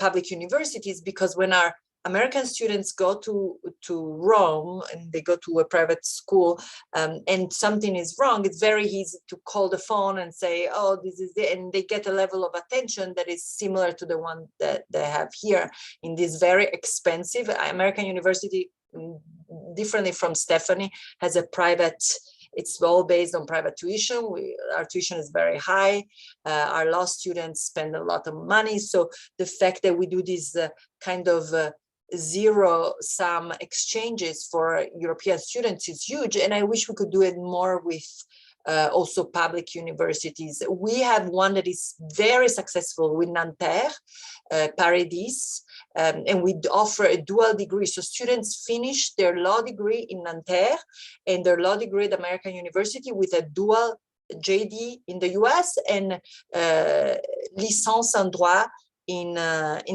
public universities, because when our American students go to Rome and they go to a private school and something is wrong, it's very easy to call the phone and say, oh, this is it. And they get a level of attention that is similar to the one that they have here in this very expensive American university. differently from Stephanie, has a private, it's all based on private tuition. Our tuition is very high. Our law students spend a lot of money. So the fact that we do these kind of zero-sum exchanges for European students is huge. And I wish we could do it more with also public universities. We have one that is very successful with Nanterre, Paris, and we offer a dual degree. So students finish their law degree in Nanterre and their law degree at American University with a dual JD in the US and licence en droit in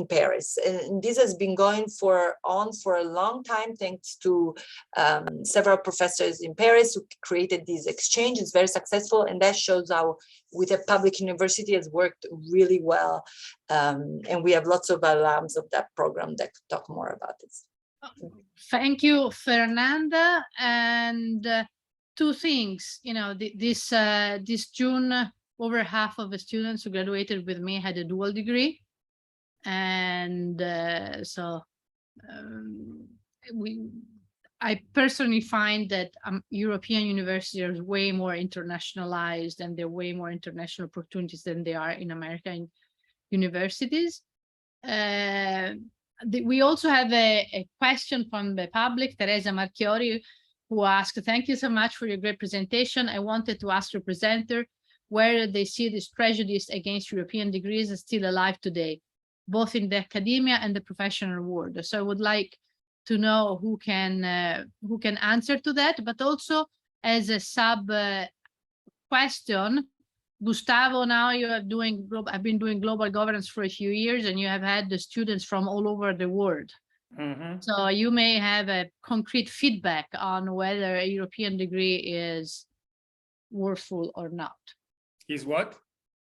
Paris. And this has been going on for a long time, thanks to several professors in Paris who created this exchange. It's very successful, and that shows how with a public university has worked really well. And we have lots of alums of that program that could talk more about this. Thank you, Fernanda. And two things, this June, over half of the students who graduated with me had a dual degree. And I personally find that European universities are way more internationalized, and there are way more international opportunities than they are in American universities. We also have a question from the public, Teresa Marchiori, who asked, thank you so much for your great presentation. I wanted to ask your presenter whether they see this prejudice against European degrees is still alive today, both in the academia and the professional world. So I would like to know who can answer to that, but also as a sub question, Gustavo, now you are doing I've been doing global governance for a few years, and you have had the students from all over the world. Mm-hmm. So you may have a concrete feedback on whether a European degree is worthful or not. Is what?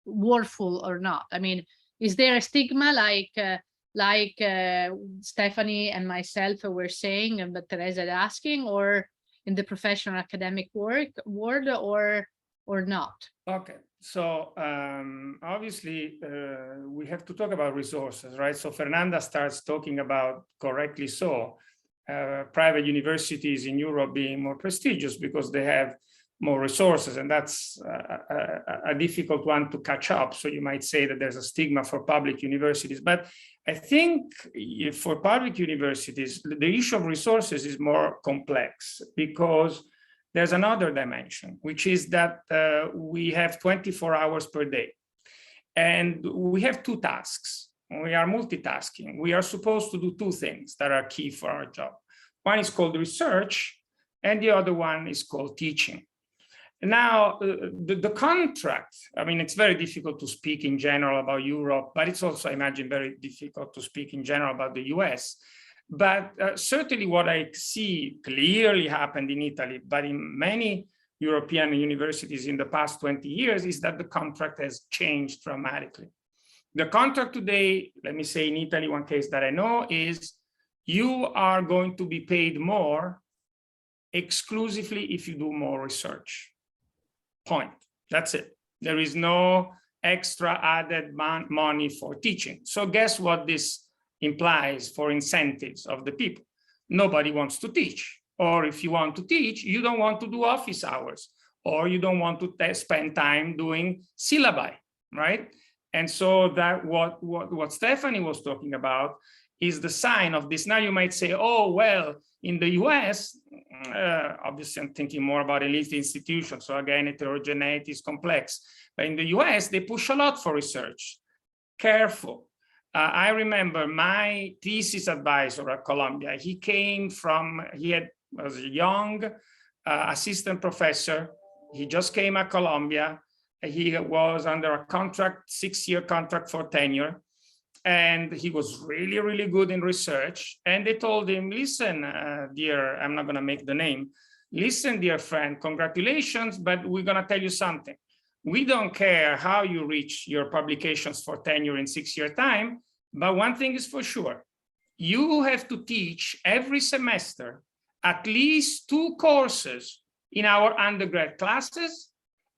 Worthful or not. I mean, is there a stigma like Stephanie and myself were saying, and but Teresa asking, or in the professional academic world, or not? Okay, so obviously we have to talk about resources, right? So Fernanda starts talking about, correctly so, private universities in Europe being more prestigious because they have more resources, and that's a difficult one to catch up. So you might say that there's a stigma for public universities, but I think for public universities, the issue of resources is more complex because there's another dimension, which is that we have 24 hours per day, and we have two tasks. We are multitasking. We are supposed to do two things that are key for our job. One is called research, and the other one is called teaching. Now, the contract, I mean, it's very difficult to speak in general about Europe, but it's also, I imagine, very difficult to speak in general about the US. But certainly what I see clearly happened in Italy, but in many European universities in the past 20 years, is that the contract has changed dramatically. The contract today, let me say in Italy, one case that I know is you are going to be paid more exclusively if you do more research. Point. That's it. There is no extra added money for teaching. So guess what this implies for incentives of the people? Nobody wants to teach. Or if you want to teach, you don't want to do office hours, or you don't want to spend time doing syllabi, right? And so that what Stephanie was talking about is the sign of this. Now you might say, oh, well, in the US, obviously I'm thinking more about elite institutions. So again, heterogeneity is complex. But in the US, they push a lot for research. Careful. I remember my thesis advisor at Columbia. He was a young assistant professor. He just came at Columbia. He was under a contract, 6-year contract for tenure. And he was really, really good in research. And they told him, listen, dear, I'm not going to make the name. Listen, dear friend, congratulations, but we're going to tell you something. We don't care how you reach your publications for tenure in 6-year time, but one thing is for sure. You have to teach every semester at least 2 courses in our undergrad classes,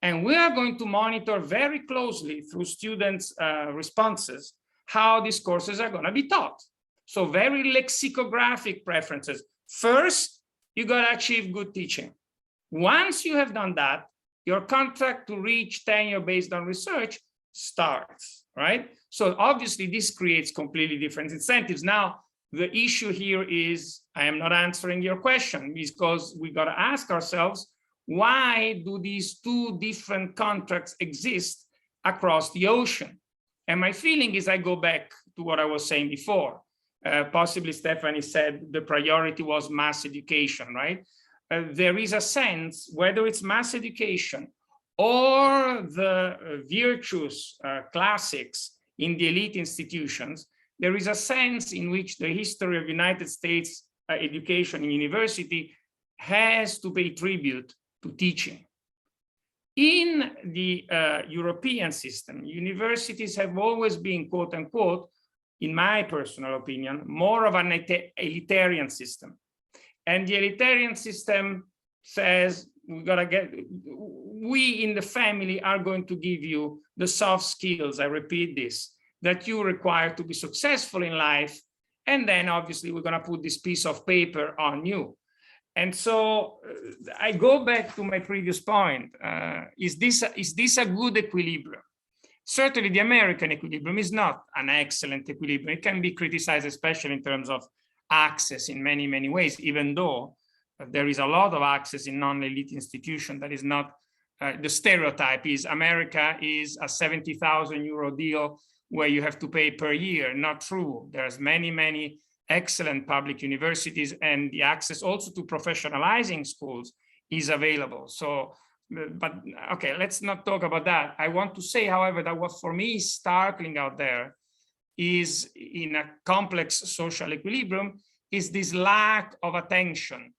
and we are going to monitor very closely through students' responses how these courses are going to be taught. So very lexicographic preferences. First, you got to achieve good teaching. Once you have done that, your contract to reach tenure based on research starts, right? So obviously this creates completely different incentives. Now, the issue here is, I am not answering your question because we got to ask ourselves, why do these two different contracts exist across the ocean? And my feeling is I go back to what I was saying before. Possibly Stephanie said the priority was mass education, right? There is a sense, whether it's mass education or the virtuous classics in the elite institutions, there is a sense in which the history of United States education in university has to pay tribute to teaching. In the European system, universities have always been, quote unquote, in my personal opinion, more of an elitarian system. And the elitarian system says, we in the family are going to give you the soft skills, I repeat this, that you require to be successful in life. And then obviously we're gonna put this piece of paper on you. And so I go back to my previous point. Is this a good equilibrium? Certainly the American equilibrium is not an excellent equilibrium. It can be criticized, especially in terms of access in many, many ways, even though there is a lot of access in non-elite institutions that is not, the stereotype is America is a 70,000 euro deal where you have to pay per year. Not true. There's many, many excellent public universities, and the access also to professionalizing schools is available. So, but okay, let's not talk about that. I want to say, however, that what for me is startling out there is, in a complex social equilibrium, is this lack of attention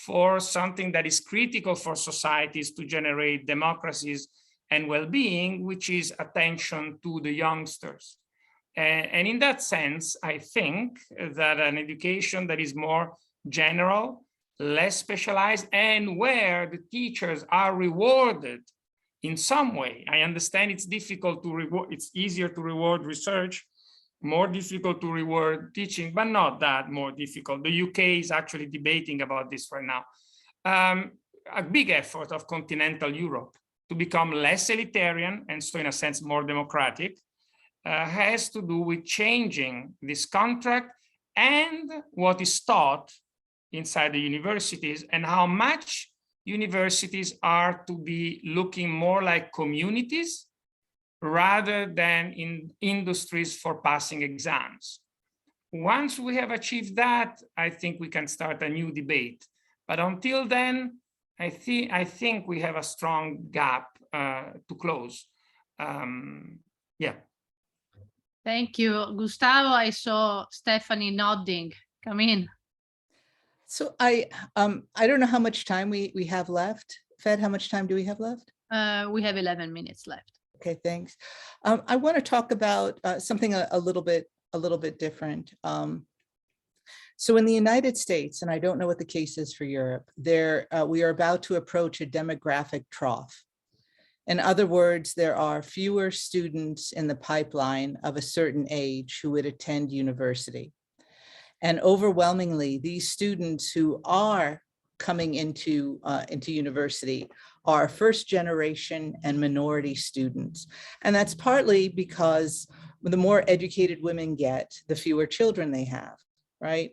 for something that is critical for societies to generate democracies and well-being, which is attention to the youngsters. And in that sense, I think that an education that is more general, less specialized, and where the teachers are rewarded in some way. I understand it's difficult to reward, it's easier to reward research, more difficult to reward teaching, but not that more difficult. The UK is actually debating about this right now. A big effort of continental Europe to become less elitarian, and so in a sense more democratic, has to do with changing this contract and what is taught inside the universities, and how much universities are to be looking more like communities rather than in industries for passing exams. Once we have achieved that, I think we can start a new debate. But until then, I think we have a strong gap to close. Yeah. Thank you, Gustavo. I saw Stephanie nodding. Come in. So I don't know how much time we have left. Fed, how much time do we have left? We have 11 minutes left. Okay, thanks. I want to talk about something a little bit different. So in the United States, and I don't know what the case is for Europe, we are about to approach a demographic trough. In other words, there are fewer students in the pipeline of a certain age who would attend university. And overwhelmingly, these students who are coming into university are first generation and minority students. And that's partly because the more educated women get, the fewer children they have, right?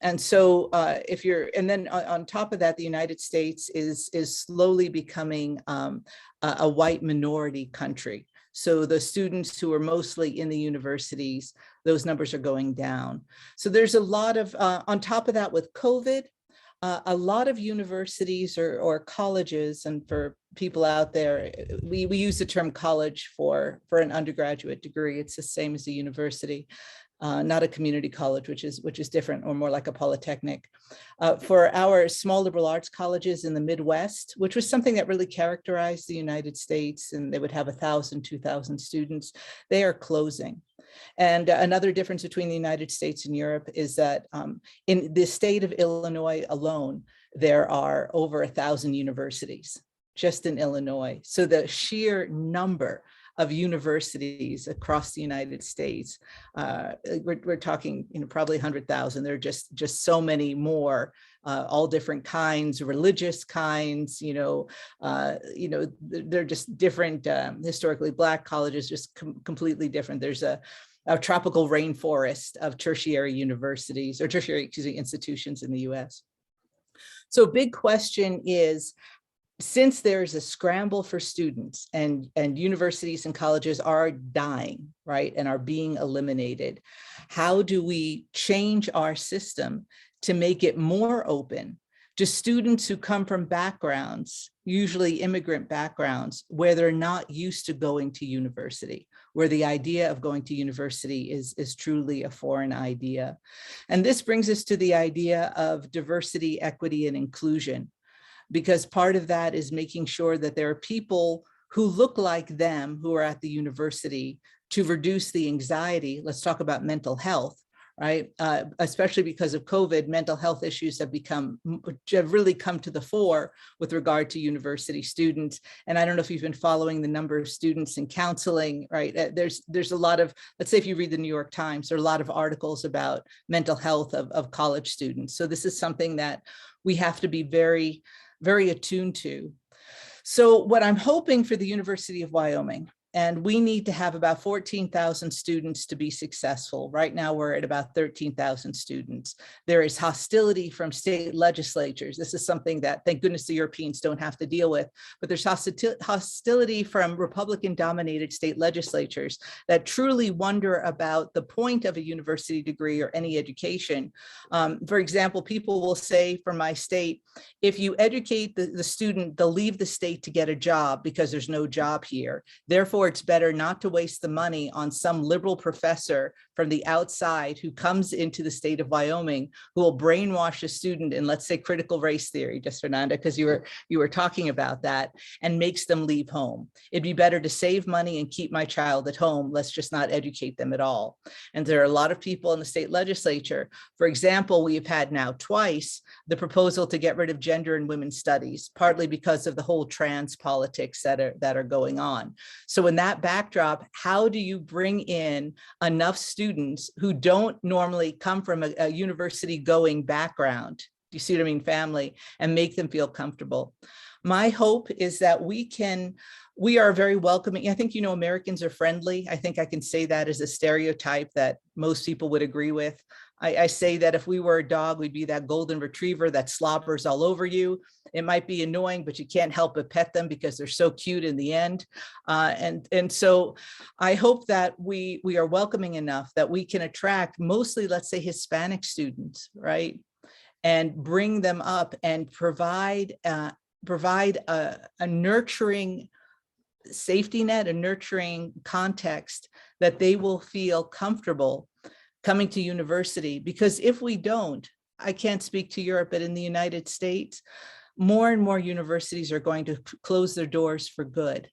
And so and then on top of that, the United States is slowly becoming a white minority country. So the students who are mostly in the universities, those numbers are going down. So there's a lot of, on top of that with COVID, a lot of universities or colleges, and for people out there, we use the term college for an undergraduate degree. It's the same as a university. Not a community college, which is different, or more like a polytechnic. For our small liberal arts colleges in the Midwest, which was something that really characterized the United States, and they would have 1,000, 2,000 students, they are closing. And another difference between the United States and Europe is that in the state of Illinois alone, there are over 1,000 universities just in Illinois. So the sheer number of universities across the United States. We're talking, probably 100,000. There are just so many more, all different kinds, religious kinds. They're just different. Historically Black colleges, just completely different. There's a tropical rainforest of tertiary universities, or tertiary, institutions in the U.S. So a big question is, since there's a scramble for students and universities and colleges are dying, right, and are being eliminated, how do we change our system to make it more open to students who come from backgrounds, usually immigrant backgrounds, where they're not used to going to university, where the idea of going to university is truly a foreign idea? And this brings us to the idea of diversity, equity, and inclusion, because part of that is making sure that there are people who look like them who are at the university to reduce the anxiety. Let's talk about mental health, right? Especially because of COVID, mental health issues have really come to the fore with regard to university students. And I don't know if you've been following the number of students in counseling, right? There's a lot of, let's say if you read the New York Times, there are a lot of articles about mental health of college students. So this is something that we have to be very, very attuned to. So what I'm hoping for the University of Wyoming, and we need to have about 14,000 students to be successful. Right now, we're at about 13,000 students. There is hostility from state legislatures. This is something that, thank goodness, the Europeans don't have to deal with, but there's hostility from Republican-dominated state legislatures that truly wonder about the point of a university degree or any education. For example, people will say from my state, if you educate the student, they'll leave the state to get a job because there's no job here. Therefore, it's better not to waste the money on some liberal professor from the outside who comes into the state of Wyoming, who will brainwash a student in, let's say, critical race theory, just Fernanda, because you were talking about that, and makes them leave home. It'd be better to save money and keep my child at home. Let's just not educate them at all. And there are a lot of people in the state legislature. For example, we have had now twice the proposal to get rid of gender and women's studies, partly because of the whole trans politics that are going on. So in that backdrop, how do you bring in enough students who don't normally come from a university going background, do you see what I mean, family, and make them feel comfortable? My hope is that we are very welcoming. I think, Americans are friendly. I think I can say that as a stereotype that most people would agree with. I say that if we were a dog, we'd be that golden retriever that slobbers all over you. It might be annoying, but you can't help but pet them because they're so cute in the end. And so I hope that we are welcoming enough that we can attract mostly, let's say, Hispanic students, right? And bring them up and provide a nurturing safety net, a nurturing context that they will feel comfortable coming to university. Because if we don't, I can't speak to Europe, but in the United States, more and more universities are going to close their doors for good,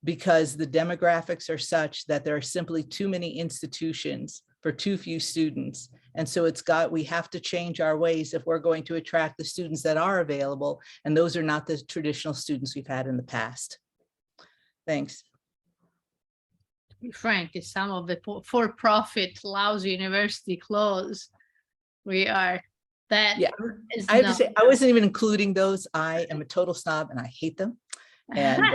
because the demographics are such that there are simply too many institutions for too few students. And so we have to change our ways if we're going to attract the students that are available. And those are not the traditional students we've had in the past. Thanks. To be frank, if some of the for-profit lousy university close, we are that. Yeah, I have to say, I wasn't even including those. I am a total snob and I hate them. And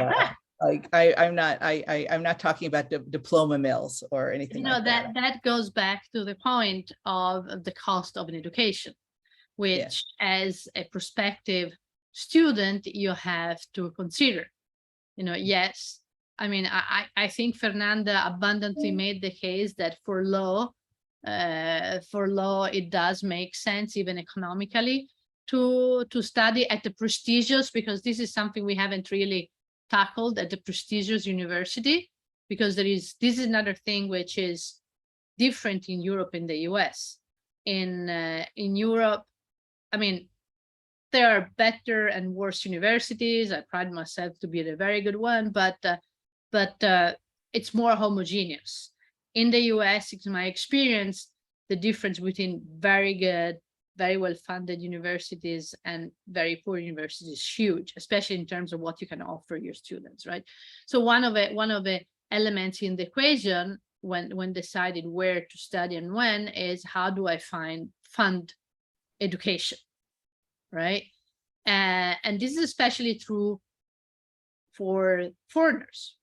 I'm not talking about diploma mills or anything like that. That goes back to the point of the cost of an education, which as a prospective student, you have to consider. Yes, I mean, I think Fernanda abundantly made the case that for law, it does make sense, even economically, to study at the prestigious, because this is something we haven't really tackled, at the prestigious university, because this is another thing which is different in Europe and the US. In Europe, I mean, there are better and worse universities. I pride myself to be at a very good one, but it's more homogeneous. In the US, in my experience, the difference between very good, very well-funded universities and very poor universities is huge, especially in terms of what you can offer your students, right? So one of the elements in the equation when deciding where to study and when is how do I fund education, right? And this is especially true for foreigners,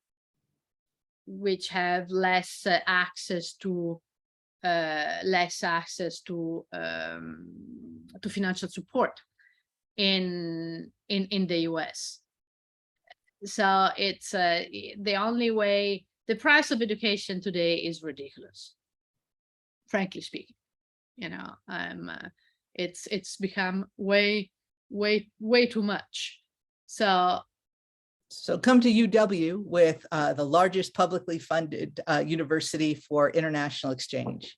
which have less access to financial support in the US. So it's the only way. The price of education today is ridiculous, frankly speaking. You know, it's become way too much. So come to UW with the largest publicly funded university for international exchange,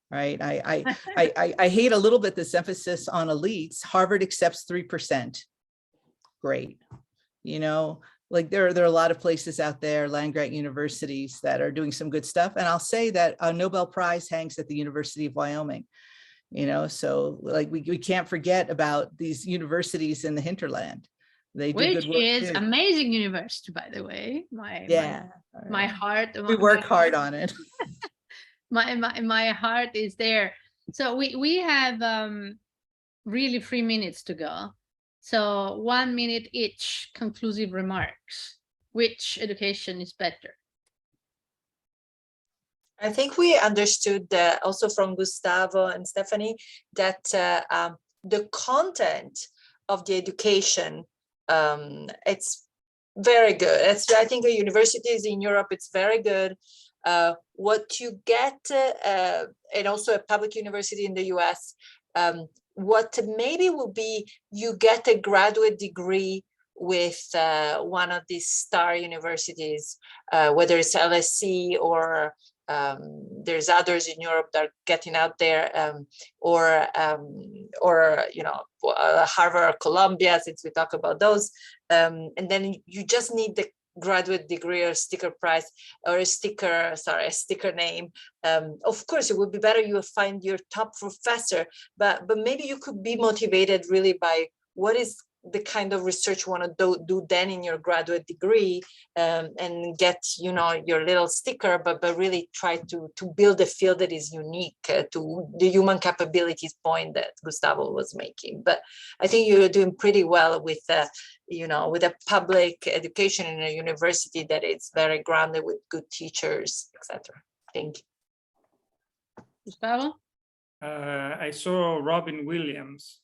right? I hate a little bit this emphasis on elites. Harvard accepts 3%. Great. You know, like there are a lot of places out there, land-grant universities that are doing some good stuff. And I'll say that a Nobel Prize hangs at the University of Wyoming. You know, so like we can't forget about these universities in the hinterland. They do which good work is too. Amazing university, by the way. My heart. We work hard on it. my heart is there. So we have really 3 minutes to go. So 1 minute each, conclusive remarks. Which education is better? I think we understood also from Gustavo and Stephanie that the content of the education, it's very good. I think the universities in Europe, it's very good. What you get, and also a public university in the US, what maybe will be, you get a graduate degree with one of these star universities, whether it's LSE or there's others in Europe that are getting out there, or you know, Harvard or Columbia, since we talk about those, and then you just need the graduate degree or sticker prize or a sticker name. Of course, it would be better you find your top professor, but maybe you could be motivated really by what is the kind of research you want to do then in your graduate degree, and get, you know, your little sticker, but really try to build a field that is unique to the human capabilities point that Gustavo was making. But I think you're doing pretty well with you know, with a public education in a university that is very grounded with good teachers, etc. Thank you. Gustavo? I saw Robin Williams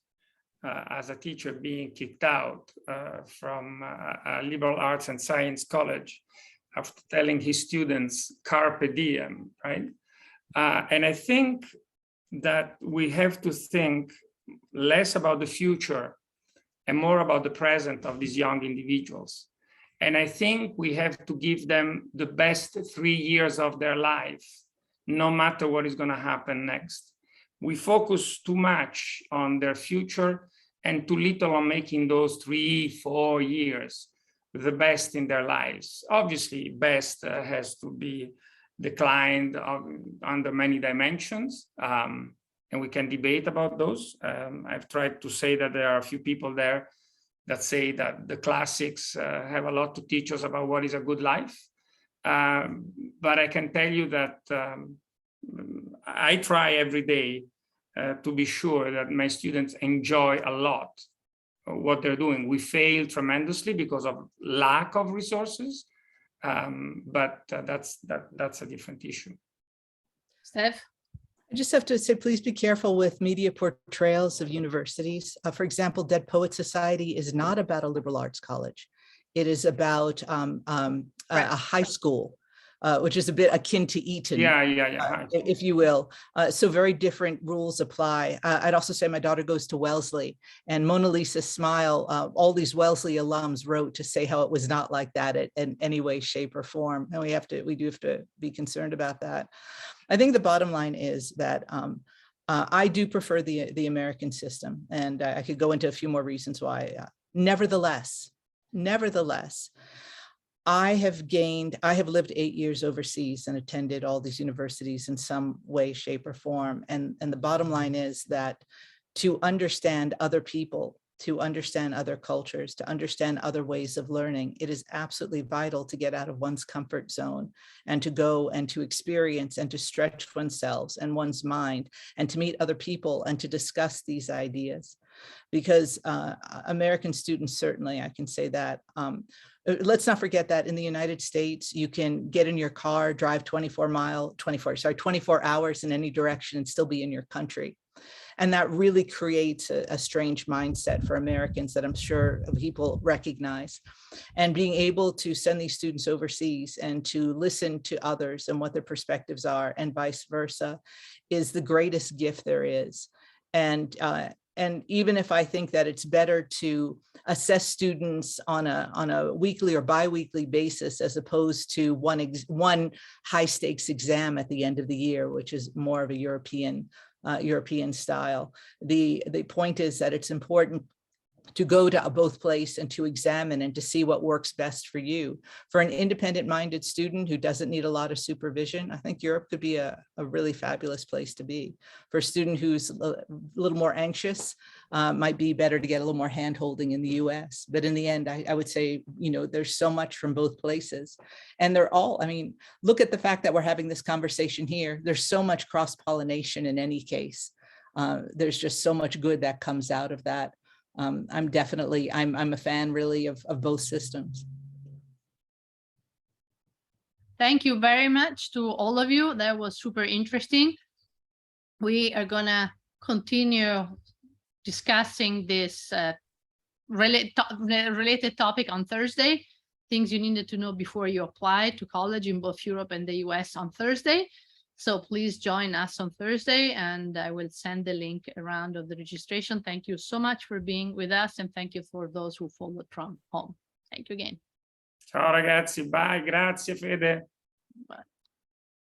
as a teacher being kicked out from a liberal arts and science college after telling his students carpe diem, right? And I think that we have to think less about the future and more about the present of these young individuals. And I think we have to give them the best 3 years of their life, no matter what is going to happen next. We focus too much on their future and too little on making those 3-4 years the best in their lives. Obviously, best has to be declined under many dimensions, and we can debate about those. I've tried to say that there are a few people there that say that the classics have a lot to teach us about what is a good life. But I can tell you that I try every day to be sure that my students enjoy a lot what they're doing. We fail tremendously because of lack of resources, but that's a different issue. Steph? I just have to say, please be careful with media portrayals of universities. For example, Dead Poets Society is not about a liberal arts college. It is about a high school, which is a bit akin to Eton, if you will. So very different rules apply. I'd also say my daughter goes to Wellesley, and Mona Lisa Smile, all these Wellesley alums wrote to say how it was not like that in any way, shape, or form. And we do have to be concerned about that. I think the bottom line is that I do prefer the American system, and I could go into a few more reasons why. Nevertheless, I have lived 8 years overseas and attended all these universities in some way, shape, or form. And the bottom line is that to understand other people to understand other cultures, to understand other ways of learning. It is absolutely vital to get out of one's comfort zone and to go and to experience and to stretch oneself and one's mind and to meet other people and to discuss these ideas. Because American students, certainly, I can say that. Let's not forget that in the United States, you can get in your car, drive 24 hours in any direction and still be in your country. And that really creates a strange mindset for Americans that I'm sure people recognize. And being able to send these students overseas and to listen to others and what their perspectives are and vice versa is the greatest gift there is. And even if I think that it's better to assess students on a weekly or biweekly basis, as opposed to one high stakes exam at the end of the year, which is more of a European style. The point is that it's important to go to both places and to examine and to see what works best for you. For an independent-minded student who doesn't need a lot of supervision, I think Europe could be a really fabulous place to be. For a student who's a little more anxious, might be better to get a little more hand-holding in the US. But in the end, I would say, there's so much from both places. And they're all, look at the fact that we're having this conversation here. There's so much cross-pollination in any case. There's just so much good that comes out of that. I'm a fan really of both systems. Thank you very much to all of you. That was super interesting. We are gonna continue discussing this related topic on Thursday, things you needed to know before you apply to college in both Europe and the US on Thursday. So please join us on Thursday, and I will send the link around of the registration. Thank you so much for being with us, and thank you for those who followed from home. Thank you again. Ciao ragazzi, bye, grazie Fede. Bye.